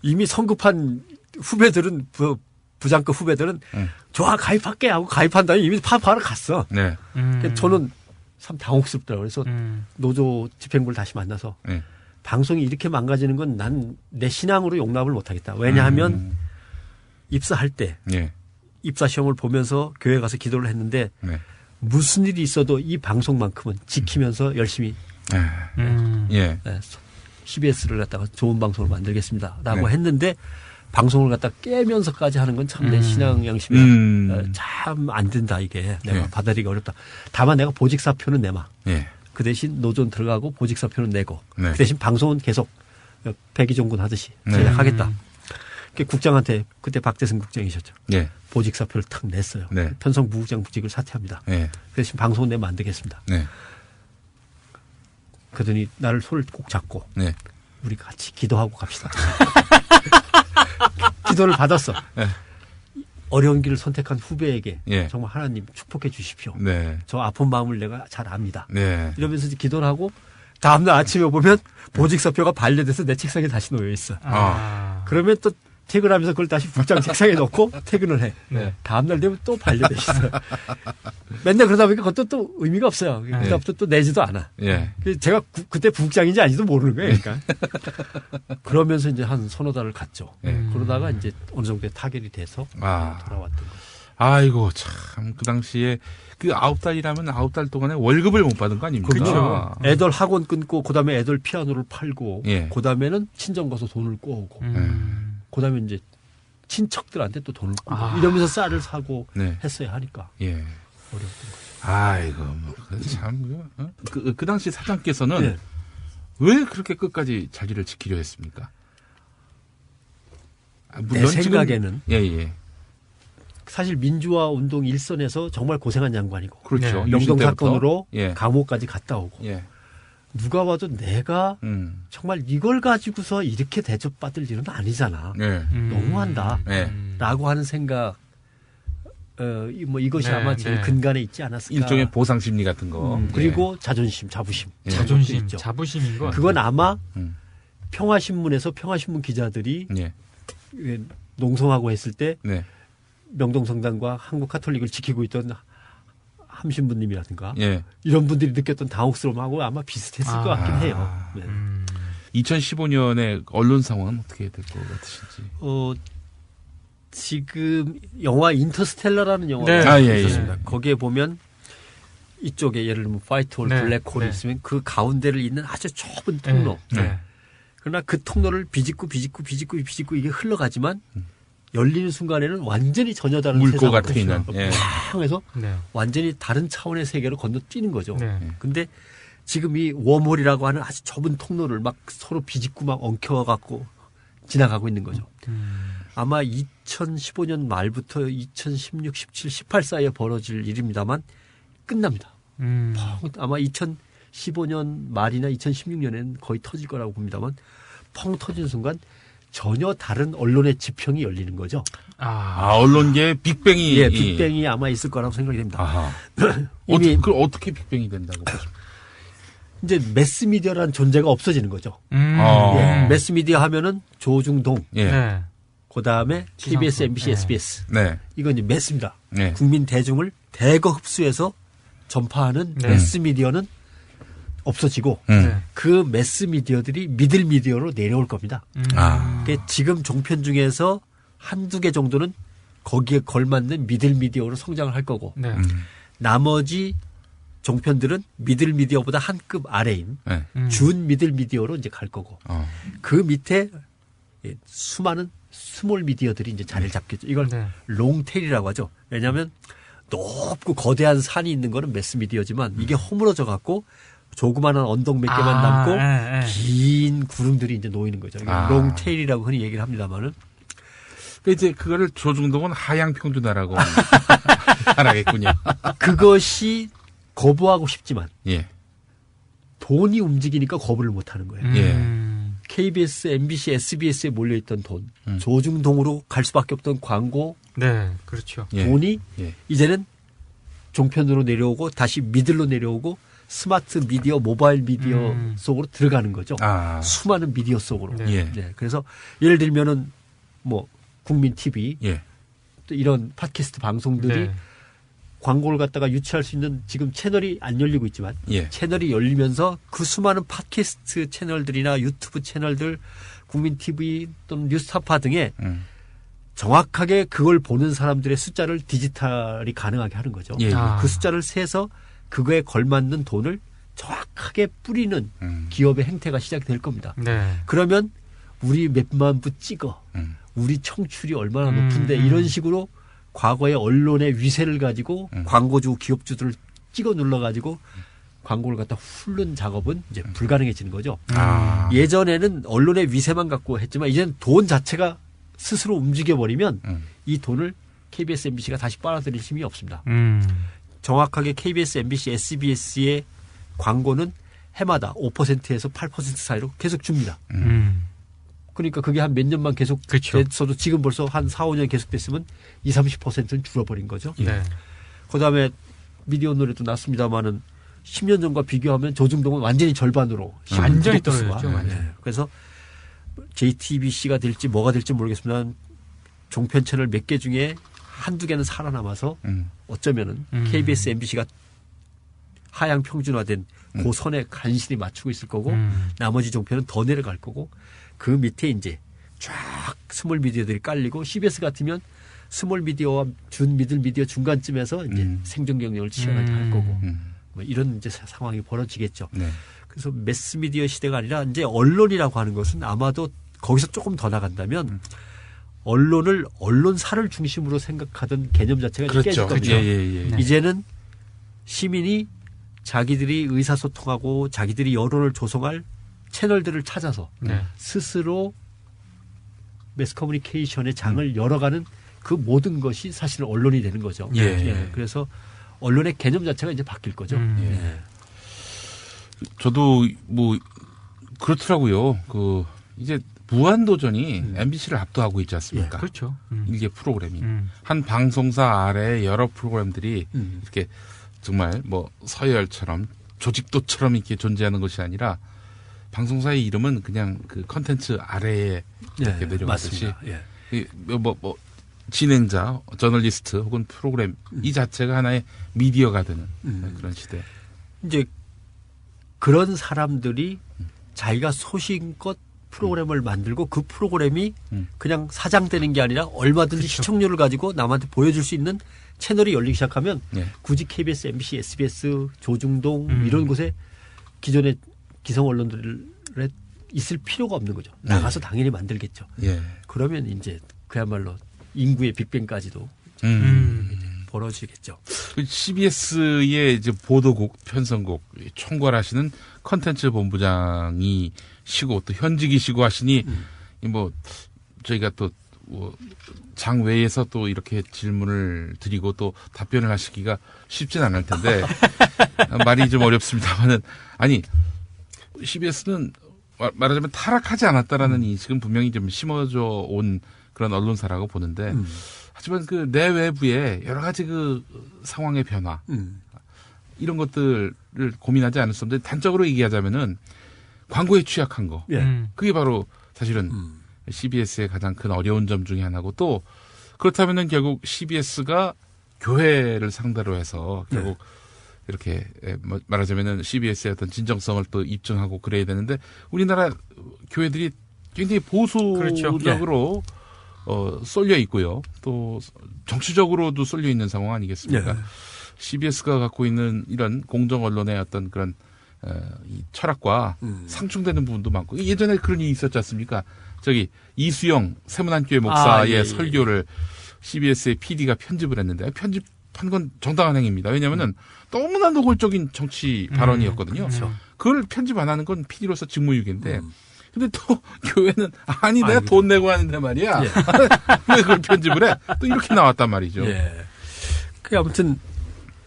이미 성급한 후배들은 부장급 후배들은 좋아 가입할게 하고 가입한 다음에 이미 파업하러 갔어. 네. 저는 참 당혹스럽더라고요. 그래서 노조 집행부를 다시 만나서 방송이 이렇게 망가지는 건 난 내 신앙으로 용납을 못하겠다. 왜냐하면 입사할 때 입사 시험을 보면서 교회 가서 기도를 했는데 무슨 일이 있어도 이 방송만큼은 지키면서 열심히 CBS를 갖다가 좋은 방송을 만들겠습니다라고 했는데 방송을 갖다 깨면서까지 하는 건 참 내 신앙 양심이 참 안 된다 이게 내가 받아들이기 어렵다. 다만 내가 보직사표는 내마. 그 대신 노조는 들어가고 보직사표는 내고 그 대신 방송은 계속 백이종군 하듯이 제작하겠다. 국장한테 그때 박대승 국장이셨죠. 보직사표를 탁 냈어요. 편성부국장 부직을 사퇴합니다. 그 대신 방송은 내면 안 되겠습니다. 그러더니 나를 손을 꼭 잡고 우리 같이 기도하고 갑시다. 기도를 받았어. 어려운 길을 선택한 후배에게 정말 하나님 축복해 주십시오. 저 아픈 마음을 내가 잘 압니다. 이러면서 기도를 하고 다음날 아침에 보면 보직사표가 반려돼서 내 책상에 다시 놓여 있어. 그러면 또 퇴근하면서 그걸 다시 국장 책상에 놓고 퇴근을 해. 다음날 되면 또 반려돼 있어요. 맨날 그러다 보니까 그것도 또 의미가 없어요. 그다음부터 또 내지도 않아. 제가 그때 부국장인지 아닌지도 모르는 거예요. 그러니까. 그러면서 이제 한 서너 달을 갔죠. 그러다가 이제 어느 정도의 타결이 돼서 돌아왔던 거죠. 아이고 참 그 당시에 그 9달이라면 9달 동안에 월급을 못 받은 거 아닙니까? 그렇죠. 애들 학원 끊고 그다음에 애들 피아노를 팔고 그다음에는 친정 가서 돈을 꼬우고 그다음에 이제 친척들한테 또 돈을 꼬우고 이러면서 쌀을 사고 했어야 하니까 어려웠던 거죠. 아이고 참 그 당시 사장께서는 왜 그렇게 끝까지 자기를 지키려 했습니까? 내 생각에는 예. 사실 민주화 운동 일선에서 정말 고생한 양반이고 그렇죠. 명동 사건으로 감옥까지 갔다 오고 누가 봐도 내가 정말 이걸 가지고서 이렇게 대접받을 일은 아니잖아. 너무한다. 라고 하는 생각 뭐 이것이 아마 제일 근간에 있지 않았을까. 일종의 보상 심리 같은 거. 그리고 자존심, 자부심. 자부심인 거. 그건 아마 평화신문에서 평화신문 기자들이 농성하고 했을 때 명동성당과 한국카톨릭을 지키고 있던 함신부님이라든가 이런 분들이 느꼈던 당혹스러움하고 아마 비슷했을 것 같긴 해요. 2015년에 언론 상황은 어떻게 될 것 같으신지? 지금 영화 인터스텔라라는 영화가 있었습니다. 거기에 보면 이쪽에 예를 들면 화이트홀, 네. 블랙홀이 네. 있으면 그 가운데를 잇는 아주 좁은 통로. 네. 그러나 그 통로를 비집고 이게 흘러가지만 열리는 순간에는 완전히 전혀 다른 물고가 세상으로 트이는. 예. 팡 해서 네. 완전히 다른 차원의 세계로 건너뛰는 거죠. 네. 근데 지금 이 웜홀이라고 하는 아주 좁은 통로를 막 서로 비집고 막 엉켜갖고 지나가고 있는 거죠. 아마 2015년 말부터 2016, 17, 18 사이에 벌어질 일입니다만 끝납니다. 아마 2015년 말이나 2016년에는 거의 터질 거라고 봅니다만 펑 터진 순간 전혀 다른 언론의 지평이 열리는 거죠. 언론계의 빅뱅이. 예, 빅뱅이 아마 있을 거라고 생각이 됩니다. 아하. 이미 어떻게 빅뱅이 된다고 보십니까? 이제 매스미디어라는 존재가 없어지는 거죠. 아. 예, 매스미디어 하면은 조중동, 예. 네. 그다음에 KBS, MBC, 네. SBS. 네. 이건 이제 매스입니다. 네. 국민 대중을 대거 흡수해서 전파하는 네. 매스미디어는 없어지고 네. 그 매스미디어들이 미들미디어로 내려올 겁니다. 아. 그러니까 지금 종편 중에서 한두 개 정도는 거기에 걸맞는 미들미디어로 성장을 할 거고 네. 나머지 종편들은 미들미디어보다 한 급 아래인 네. 준 미들미디어로 이제 갈 거고 그 밑에 수많은 스몰 미디어들이 이제 자리를 잡겠죠. 이걸 네. 롱테일이라고 하죠. 왜냐하면 높고 거대한 산이 있는 거는 매스미디어지만 이게 허물어져 갖고 조그마한 언덕 몇 개만 남고 긴 구릉들이 이제 놓이는 거죠. 이게 롱테일이라고 흔히 얘기를 합니다만은. 이제 그거를 조중동은 하향 평준화라고 말하겠군요. 그것이 거부하고 싶지만 예. 돈이 움직이니까 거부를 못 하는 거예요. KBS, MBC, SBS에 몰려있던 돈, 조중동으로 갈 수밖에 없던 광고 네, 그렇죠. 예. 돈이 예. 이제는 종편으로 내려오고 다시 미들로 내려오고 스마트 미디어, 모바일 미디어 속으로 들어가는 거죠. 수많은 미디어 속으로. 네. 예. 네, 그래서 예를 들면은 뭐 국민 TV 예. 또 이런 팟캐스트 방송들이 네. 광고를 갖다가 유치할 수 있는 지금 채널이 안 열리고 있지만 예. 채널이 열리면서 그 수많은 팟캐스트 채널들이나 유튜브 채널들, 국민 TV 또는 뉴스타파 등에 정확하게 그걸 보는 사람들의 숫자를 디지털이 가능하게 하는 거죠. 예. 그 숫자를 세서 그거에 걸맞는 돈을 정확하게 뿌리는 기업의 행태가 시작이 될 겁니다. 네. 그러면 우리 몇만 부 찍어. 우리 청출이 얼마나 높은데 이런 식으로 과거의 언론의 위세를 가지고 광고주, 기업주들을 찍어 눌러가지고 광고를 갖다 훑는 작업은 이제 불가능해지는 거죠. 예전에는 언론의 위세만 갖고 했지만 이제는 돈 자체가 스스로 움직여버리면 이 돈을 KBS, MBC가 다시 빨아들일 힘이 없습니다. 정확하게 KBS, MBC, SBS의 광고는 해마다 5%에서 8% 사이로 계속 줍니다. 그러니까 그게 한 몇 년만 계속 그렇죠. 됐어도 지금 벌써 한 4, 5년 계속 됐으면 20, 30%는 줄어버린 거죠. 네. 그다음에 미디어 노래도 났습니다마는 10년 전과 비교하면 조중동은 완전히 절반으로 완전히 구독수 수가. 떨어졌죠. 네. 그래서 JTBC가 될지 뭐가 될지 모르겠습니다. 종편 채널 몇 개 중에 한두 개는 살아남아서 어쩌면은 KBS, MBC가 하향 평준화된 그 선에 간신히 맞추고 있을 거고 나머지 종편은 더 내려갈 거고 그 밑에 이제 쫙 스몰 미디어들이 깔리고 CBS 같으면 스몰 미디어와 준 미들 미디어 중간쯤에서 이제 생존 경쟁을 치열하게 할 거고 뭐 이런 이제 상황이 벌어지겠죠. 네. 그래서 매스 미디어 시대가 아니라 이제 언론이라고 하는 것은 아마도 거기서 조금 더 나간다면 언론을 언론사를 중심으로 생각하던 개념 자체가 이제 깨질 겁니다. 예. 이제는 시민이 자기들이 의사소통하고 자기들이 여론을 조성할 채널들을 찾아서 네. 스스로 매스 커뮤니케이션의 장을 열어가는 그 모든 것이 사실은 언론이 되는 거죠. 예. 그래서 언론의 개념 자체가 이제 바뀔 거죠. 예. 저도 뭐 그렇더라고요. 그 이제 무한도전이 MBC를 압도하고 있지 않습니까? 예. 그렇죠. 이게 프로그램이 한 방송사 아래 여러 프로그램들이 이렇게 정말 뭐 서열처럼 조직도처럼 이렇게 존재하는 것이 아니라 방송사의 이름은 그냥 그 컨텐츠 아래에 이렇게 내려가듯이 뭐 진행자, 저널리스트 혹은 프로그램 이 자체가 하나의 미디어가 되는 그런 시대. 이제 그런 사람들이 자기가 소신껏 프로그램을 만들고 그 프로그램이 그냥 사장되는 게 아니라 얼마든지 그렇죠. 시청률을 가지고 남한테 보여줄 수 있는 채널이 열리기 시작하면 예. 굳이 KBS, MBC, SBS, 조중동 이런 곳에 기존의 기성 언론들에 있을 필요가 없는 거죠. 나가서 당연히 만들겠죠. 예. 그러면 이제 그야말로 인구의 빅뱅까지도 벌어지겠죠. CBS의 이제 보도국, 편성국 총괄하시는 컨텐츠 본부장이시고 또 현직이시고 하시니 뭐 저희가 또 장외에서 또 이렇게 질문을 드리고 또 답변을 하시기가 쉽진 않을 텐데 말이 좀 어렵습니다만은 아니 CBS는 말하자면 타락하지 않았다라는 인식은 분명히 좀 심어져 온 그런 언론사라고 보는데 하지만 그 내외부의 여러 가지 그 상황의 변화 이런 것들을 고민하지 않을 수 없는데 단적으로 얘기하자면은 광고에 취약한 거 그게 바로 사실은 CBS의 가장 큰 어려운 점 중에 하나고 또 그렇다면은 결국 CBS가 교회를 상대로 해서 결국 이렇게 말하자면은 CBS의 어떤 진정성을 또 입증하고 그래야 되는데 우리나라 교회들이 굉장히 보수적으로 쏠려 있고요. 또 정치적으로도 쏠려 있는 상황 아니겠습니까? CBS가 갖고 있는 이런 공정 언론의 어떤 그런 이 철학과 상충되는 부분도 많고 예전에 그런 일이 있었지 않습니까? 저기 이수영 세문안교회 목사의 설교를 CBS의 PD가 편집을 했는데 편집한 건 정당한 행위입니다. 왜냐하면은 너무나 노골적인 정치 발언이었거든요. 그걸 편집 안 하는 건 PD로서 직무유기인데 근데 또 교회는 아니 내가 돈 내고 하는데 말이야. 왜 그걸 편집을 해? 또 이렇게 나왔단 말이죠. 그 아무튼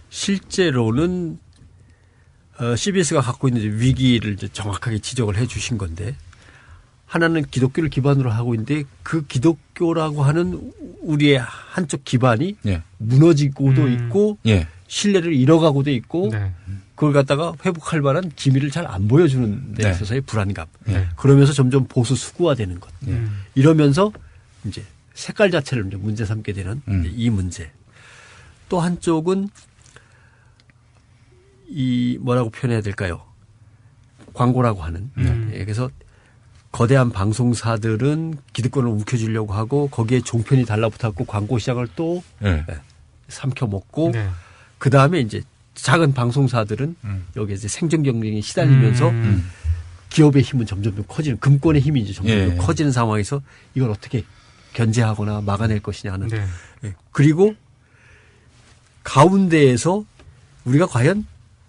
실제로는 CBS가 갖고 있는 위기를 이제 정확하게 지적을 해 주신 건데 하나는 기독교를 기반으로 하고 있는데 그 기독교라고 하는 우리의 한쪽 기반이 무너지고도 있고 신뢰를 잃어가고도 있고 그걸 갖다가 회복할 만한 기미를 잘 안 보여주는 데 있어서의 불안감. 그러면서 점점 보수 수구화되는 것. 이러면서 이제 색깔 자체를 이제 문제 삼게 되는 이 문제. 또 한쪽은 이 뭐라고 표현해야 될까요? 광고라고 하는. 그래서 거대한 방송사들은 기득권을 움켜쥐려고 하고 거기에 종편이 달라붙었고 광고 시장을 또 삼켜먹고 그다음에 이제 작은 방송사들은 여기에 이제 생존 경쟁에 시달리면서 기업의 힘은 점점 커지는 금권의 힘이 이제 점점 커지는 상황에서 이걸 어떻게 견제하거나 막아낼 것이냐 하는 그리고 가운데에서 우리가 과연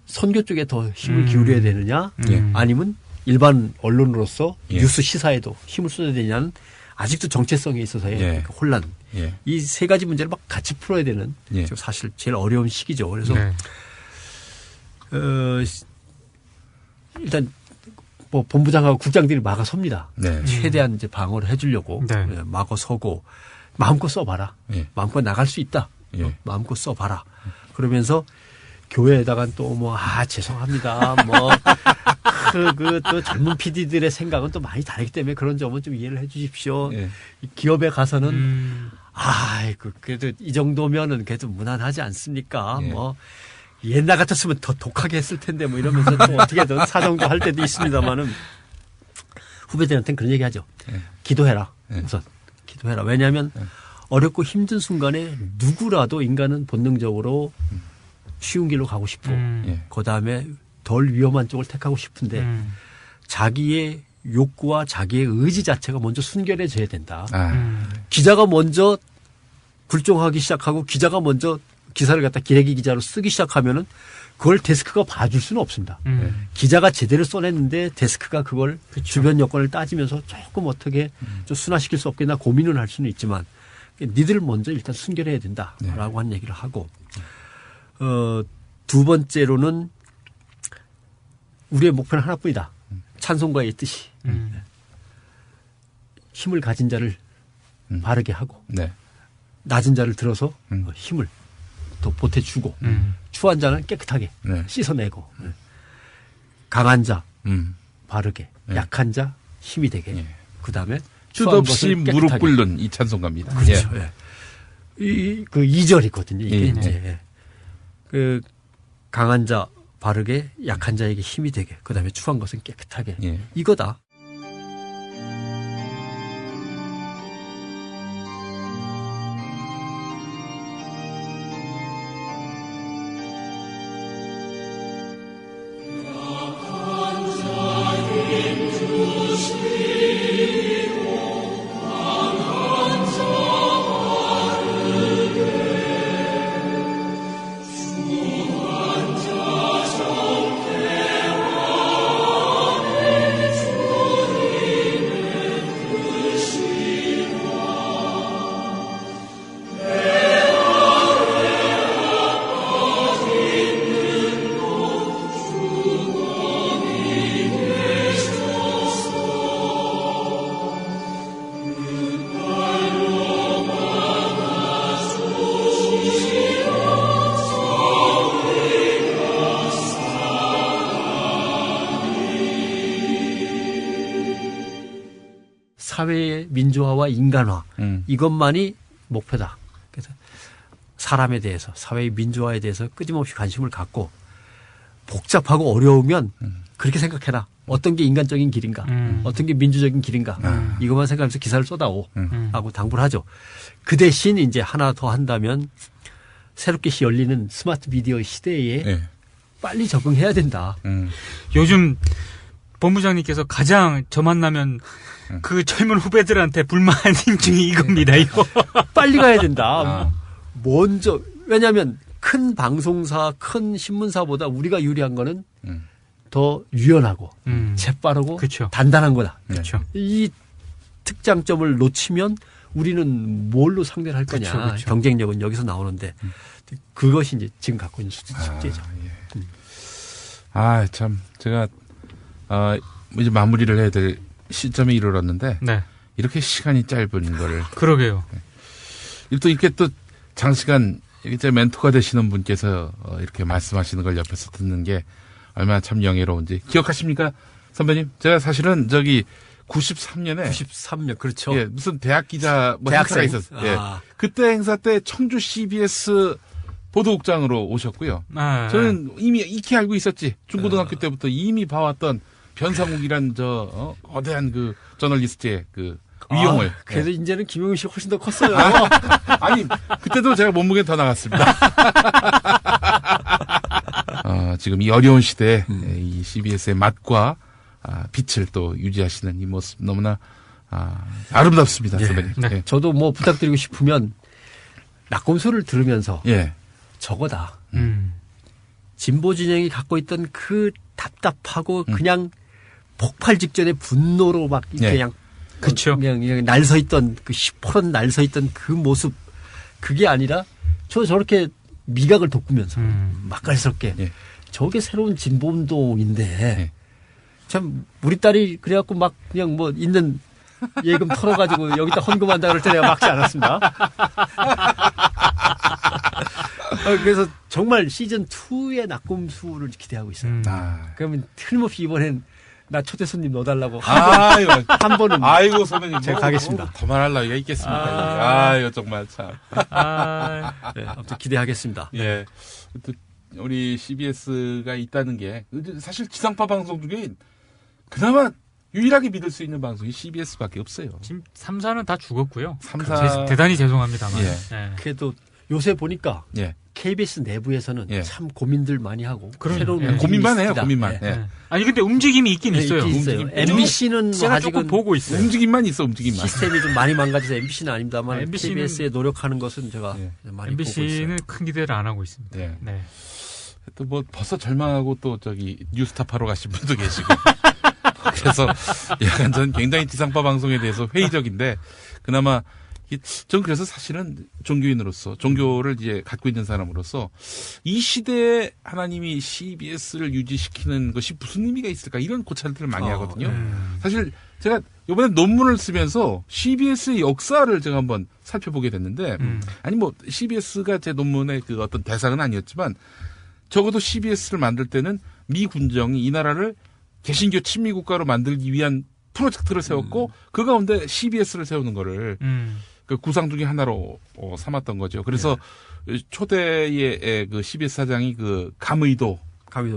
선교 쪽에 더 힘을 기울여야 되느냐 아니면 일반 언론으로서 뉴스 시사에도 힘을 쏟아야 되냐는 아직도 정체성에 있어서의 그 혼란. 이 세 가지 문제를 막 같이 풀어야 되는 사실 제일 어려운 시기죠. 그래서 일단 뭐 본부장하고 국장들이 막아섭니다. 최대한 이제 방어를 해주려고 막아서고 마음껏 써봐라. 마음껏 나갈 수 있다. 마음껏 써봐라. 그러면서 교회에다가 또 뭐 죄송합니다. 뭐 또 젊은 PD들의 생각은 또 많이 다르기 때문에 그런 점은 좀 이해를 해 주십시오. 기업에 가서는 그래도 이 정도면은 그래도 무난하지 않습니까? 뭐 옛날 같았으면 더 독하게 했을 텐데 뭐 이러면서 또 어떻게든 사정도 할 때도 있습니다만은 후배들한테는 그런 얘기하죠. 기도해라. 우선 기도해라. 왜냐하면 어렵고 힘든 순간에 누구라도 인간은 본능적으로 쉬운 길로 가고 싶고 그다음에 덜 위험한 쪽을 택하고 싶은데 자기의 욕구와 자기의 의지 자체가 먼저 순결해져야 된다. 기자가 먼저 굴종하기 시작하고 기자가 먼저 기사를 갖다 기레기 기자로 쓰기 시작하면은 그걸 데스크가 봐줄 수는 없습니다. 기자가 제대로 써냈는데 데스크가 그걸 주변 여건을 따지면서 조금 어떻게 좀 순화시킬 수 없겠나 고민을 할 수는 있지만 니들 먼저 일단 순결해야 된다라고 하는 얘기를 하고 두 번째로는 우리의 목표는 하나뿐이다. 찬송가의 뜻이 힘을 가진 자를 바르게 하고 낮은 자를 들어서 힘을 더 보태주고 추한 자는 깨끗하게 씻어내고 강한 자 바르게 약한 자 힘이 되게 그다음에 끝없이 무릎 꿇는 이 찬송가입니다. 그렇죠. 그 2절이거든요. 이게 이제 그 강한 자 바르게 약한 자에게 힘이 되게 그다음에 추한 것은 깨끗하게 이거다. 사회의 민주화와 인간화 이것만이 목표다. 그래서 사람에 대해서 사회의 민주화에 대해서 끊임없이 관심을 갖고 복잡하고 어려우면 그렇게 생각해라. 어떤 게 인간적인 길인가, 어떤 게 민주적인 길인가, 이것만 생각하면서 기사를 쏟아오 하고 당부를 하죠. 그 대신 이제 하나 더 한다면 새롭게 열리는 스마트 미디어 시대에 네. 빨리 적응해야 된다. 요즘 본부장님께서 가장 저 만나면 그 젊은 후배들한테 불만인 중이 이겁니다. 이거 빨리 가야 된다. 먼저 왜냐하면 큰 방송사, 큰 신문사보다 우리가 유리한 거는 더 유연하고 재빠르고 그쵸. 단단한 거다. 그렇죠. 이 특장점을 놓치면 우리는 뭘로 상대를 할 거냐. 그쵸, 그쵸. 경쟁력은 여기서 나오는데 그것이 이제 지금 갖고 있는 숙제죠. 참 제가 이제 마무리를 해야 될 시점에 이르렀는데 네. 이렇게 시간이 짧은 거를 그러게요. 또 이렇게 또 장시간 제 멘토가 되시는 분께서 이렇게 말씀하시는 걸 옆에서 듣는 게 얼마나 참 영예로운지 기억하십니까, 선배님? 제가 사실은 93년에 93년 그렇죠. 예, 무슨 대학 기자 대학생. 행사가 있었어요. 예. 그때 행사 때 청주 CBS 보도국장으로 오셨고요. 저는 이미 익히 알고 있었지. 중고등학교 때부터 이미 봐왔던 변상욱이란 거대한 그 저널리스트의 그 위용을. 그래도 예. 이제는 김용민 씨가 훨씬 더 컸어요. 아니 그때도 제가 몸무게 더 나갔습니다. 지금 이 어려운 시대에 이 CBS의 맛과 빛을 또 유지하시는 이 모습 너무나 아름답습니다, 선배님. 네. 예. 저도 뭐 부탁드리고 싶으면 낙곰소를 들으면서 예. 저거다. 진보 진영이 갖고 있던 그 답답하고 그냥 폭발 직전의 분노로 막 이렇게 예. 그냥 그쵸. 그냥 날서 있던 그 시퍼런 날서 있던 그 모습 그게 아니라 저렇게 미각을 돋구면서 맛깔스럽게 예. 저게 새로운 진보 운동인데 예. 참 우리 딸이 그래갖고 막 그냥 뭐 있는 예금 털어가지고 여기다 헌금한다 그럴 때 내가 막지 않았습니다. 그래서 정말 시즌 2의 낙곰수를 기대하고 있어요. 그러면 틀림없이 이번엔 나 초대 손님 넣어달라고 아유, 한 번은 아이고 선배님 제가 가겠습니다. 더 말할 나위가 있겠습니까? 이거 정말 참. 네, 아무튼 기대하겠습니다. 예. 또 우리 CBS가 있다는 게 사실 지상파 방송 중에 그나마 유일하게 믿을 수 있는 방송이 CBS밖에 없어요. 지금 3사는 다 죽었고요. 3사 대단히 죄송합니다만. 예. 네. 그래도 요새 보니까 예. KBS 내부에서는 예. 참 고민들 많이 하고 그럼요. 새로운 예. 움직임이 고민만 해요, 있습니다. 고민만. 예. 예. 아니 근데 움직임이 있긴 네, 있어요. 있긴 있어요. MBC는 제가 아직은 조금 보고 있어요. 움직임만 있어, 움직임만. 시스템이 좀 많이 망가져서 MBC는 아닙니다만 MBC는 KBS에 노력하는 것은 제가 예. 많이 보고 있어요. MBC는 큰 기대를 안 하고 있습니다. 예. 네. 또 뭐 벌써 절망하고 또 뉴스타파로 가신 분도 계시고. 그래서 약간 전 굉장히 지상파 방송에 대해서 회의적인데 그나마 전 그래서 사실은 종교인으로서 종교를 이제 갖고 있는 사람으로서 이 시대에 하나님이 CBS를 유지시키는 것이 무슨 의미가 있을까 이런 고찰들을 많이 하거든요. 사실 제가 이번에 논문을 쓰면서 CBS의 역사를 제가 한번 살펴보게 됐는데 아니 뭐 CBS가 제 논문의 그 어떤 대상은 아니었지만 적어도 CBS를 만들 때는 미 군정이 이 나라를 개신교 친미 국가로 만들기 위한 프로젝트를 세웠고 그 가운데 CBS를 세우는 거를 그 구상 중에 하나로 삼았던 거죠. 그래서 초대의 그 CBS 사장이 그 감의도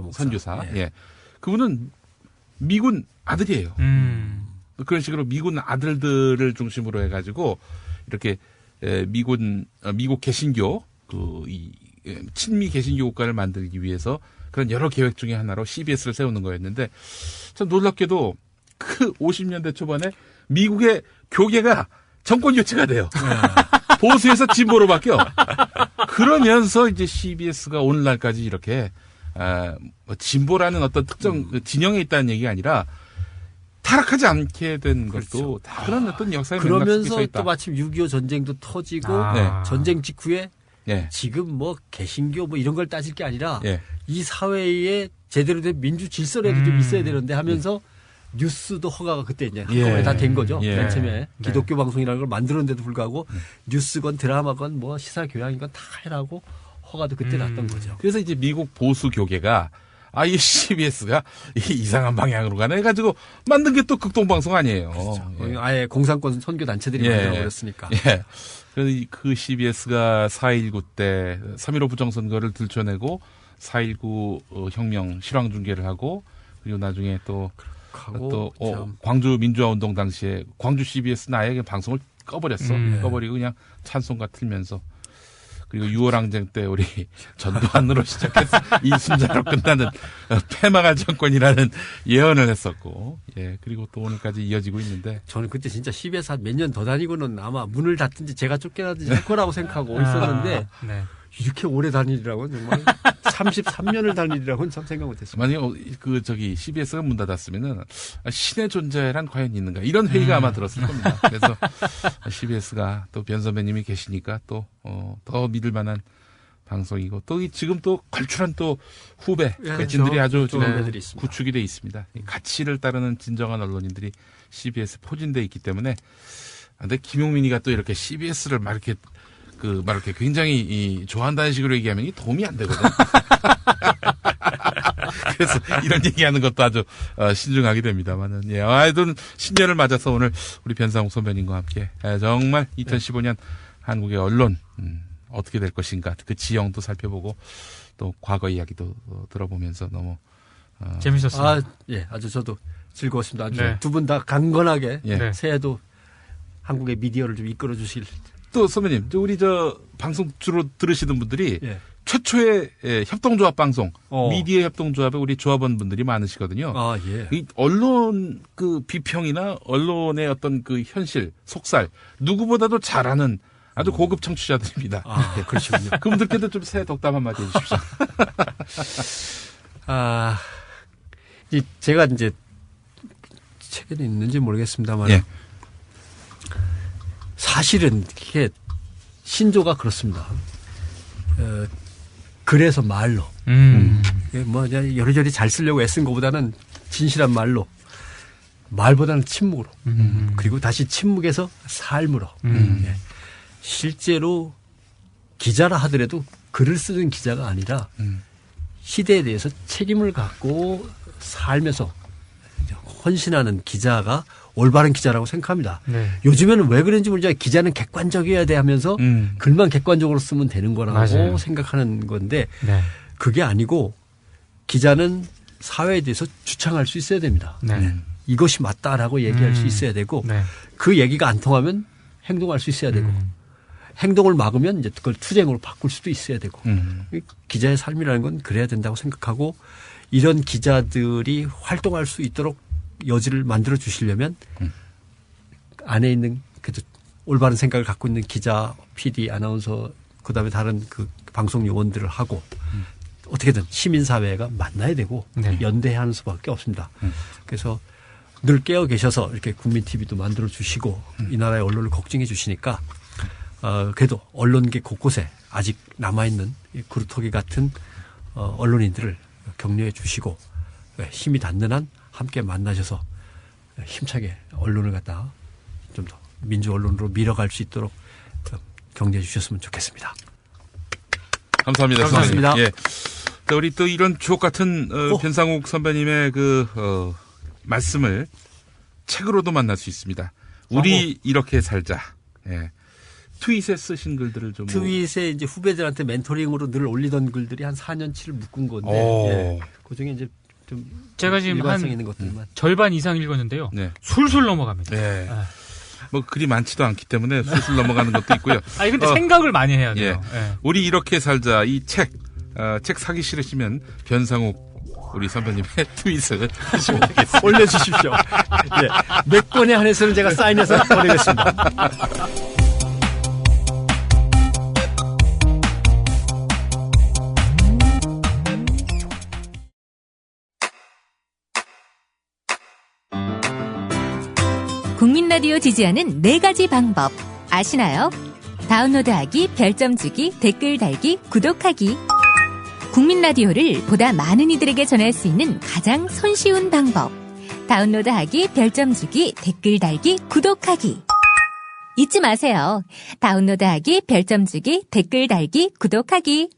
목사. 선교사, 예. 그분은 미군 아들이에요. 그런 식으로 미군 아들들을 중심으로 해가지고 이렇게 미국 개신교 친미 개신교 국가를 만들기 위해서 그런 여러 계획 중에 하나로 CBS를 세우는 거였는데 참 놀랍게도 그 50년대 초반에 미국의 교계가 정권 교체가 돼요. 보수에서 진보로 바뀌어. 그러면서 이제 CBS가 오늘날까지 이렇게 진보라는 어떤 특정 진영에 있다는 얘기가 아니라 타락하지 않게 된 것도 다 그런 어떤 역사의 맥락 속에 그러면서 있다. 또 마침 6.25 전쟁도 터지고 네. 전쟁 직후에 예. 지금 뭐 개신교 뭐 이런 걸 따질 게 아니라 예. 이 사회에 제대로 된 민주 질서라도 좀 있어야 되는데 하면서 뉴스도 허가가 그때 이제 한꺼번에 다 된 거죠. 예. 맨 처음에 기독교 방송이라는 걸 만들었는데도 불구하고 뉴스건 드라마건 뭐 시사 교양이건 다 해라고 허가도 그때 났던 거죠. 그래서 이제 미국 보수 교계가 이 CBS가 이상한 방향으로 가네 해가지고 만든 게 또 극동방송 아니에요. 그렇죠. 예. 아예 공산권 선교 단체들이 만들어버렸으니까. 예. 그 CBS가 4.19 때 3.15 부정선거를 들춰내고 4.19 혁명 실황 중계를 하고 그리고 나중에 또 광주 민주화운동 당시에 광주 CBS는 아예 방송을 꺼버렸어. 꺼버리고 그냥 찬송가 틀면서 그리고 6월 항쟁 때 우리 전두환으로 시작해서 이순자로 끝나는 패망할 정권이라는 예언을 했었고, 예, 그리고 또 오늘까지 이어지고 있는데. 저는 그때 진짜 CBS 한 몇 년 더 다니고는 아마 문을 닫든지 제가 쫓겨나든지 할 거라고 생각하고 있었는데, 네. 이렇게 오래 다니리라고는 정말 33년을 다니리라고는 참 생각 못했습니다. 만약에 CBS가 문 닫았으면은 신의 존재란 과연 있는가 이런 회의가 아마 들었을 겁니다. 그래서 CBS가 또 변 선배님이 계시니까 또 더 믿을 만한 방송이고 또 지금 또 걸출한 또 후배 백진들이 아주 지금 구축이 돼 있습니다. 가치를 따르는 진정한 언론인들이 CBS 포진돼 있기 때문에. 근데 김용민이가 또 이렇게 CBS를 막 이렇게 굉장히 좋아한다는 식으로 얘기하면 도움이 안 되거든. 그래서 이런 얘기하는 것도 아주 신중하게 됩니다만은 예, 하여튼 신년을 맞아서 오늘 우리 변상욱 선배님과 함께 정말 2015년 한국의 언론 어떻게 될 것인가 그 지형도 살펴보고 또 과거 이야기도 들어보면서 너무 재밌었습니다. 아주 저도 즐거웠습니다. 아주 두 분 다 강건하게 새해도 한국의 미디어를 좀 이끌어 주실. 또 선배님, 우리 방송 주로 들으시는 분들이 최초의 협동조합 방송, 미디어 협동조합에 우리 조합원 분들이 많으시거든요. 이 언론 비평이나 언론의 어떤 현실, 속살 누구보다도 잘하는 아주 고급 청취자들입니다. 그러시군요. 그분들께도 좀 새해 덕담 한마디 해주십시오. 제가 이제 책에는 있는지 모르겠습니다만. 사실은 이게 신조가 그렇습니다. 그래서 말로. 여러저리 잘 쓰려고 애쓴 것보다는 진실한 말로. 말보다는 침묵으로. 그리고 다시 침묵에서 삶으로. 실제로 기자라 하더라도 글을 쓰는 기자가 아니라 시대에 대해서 책임을 갖고 살면서 헌신하는 기자가 올바른 기자라고 생각합니다. 요즘에는 왜 그런지 모르지만 기자는 객관적이어야 돼 하면서 글만 객관적으로 쓰면 되는 거라고 생각하는 건데 그게 아니고 기자는 사회에 대해서 주창할 수 있어야 됩니다. 이것이 맞다라고 얘기할 수 있어야 되고 그 얘기가 안 통하면 행동할 수 있어야 되고 행동을 막으면 이제 그걸 투쟁으로 바꿀 수도 있어야 되고 기자의 삶이라는 건 그래야 된다고 생각하고 이런 기자들이 활동할 수 있도록 여지를 만들어 주시려면 안에 있는 그래도 올바른 생각을 갖고 있는 기자, PD, 아나운서 그다음에 다른 방송 요원들을 하고 어떻게든 시민사회가 만나야 되고 연대하는 수밖에 없습니다. 그래서 늘 깨어 계셔서 이렇게 국민TV도 만들어 주시고 이 나라의 언론을 걱정해 주시니까 그래도 언론계 곳곳에 아직 남아있는 그루터기 같은 언론인들을 격려해 주시고 힘이 닿는 한 함께 만나셔서 힘차게 언론을 갖다 좀 더 민주 언론으로 밀어갈 수 있도록 격려해 주셨으면 좋겠습니다. 감사합니다. 감사합니다. 예. 자, 우리 또 이런 주옥 같은 변상욱 선배님의 말씀을 책으로도 만날 수 있습니다. 우리 이렇게 살자. 예. 트윗에 쓰신 글들을 좀. 트윗에 이제 후배들한테 멘토링으로 늘 올리던 글들이 한 4년치를 묶은 건데. 그 중에 이제 좀. 제가 지금 한 있는 것들만. 절반 이상 읽었는데요. 술술 넘어갑니다. 글이 많지도 않기 때문에 술술 넘어가는 것도 있고요. 근데 생각을 많이 해야 돼요. 우리 이렇게 살자. 이 책 사기 싫으시면 변상욱 우리 선배님의 트윗을 하시면 되겠습니다. 올려주십시오. 몇 권에 한해서는 제가 사인해서 보내겠습니다. 국민 라디오 지지하는 4가지 방법 아시나요? 다운로드하기, 별점 주기, 댓글 달기, 구독하기. 국민 라디오를 보다 많은 이들에게 전할 수 있는 가장 손쉬운 방법. 다운로드하기, 별점 주기, 댓글 달기, 구독하기. 잊지 마세요. 다운로드하기, 별점 주기, 댓글 달기, 구독하기.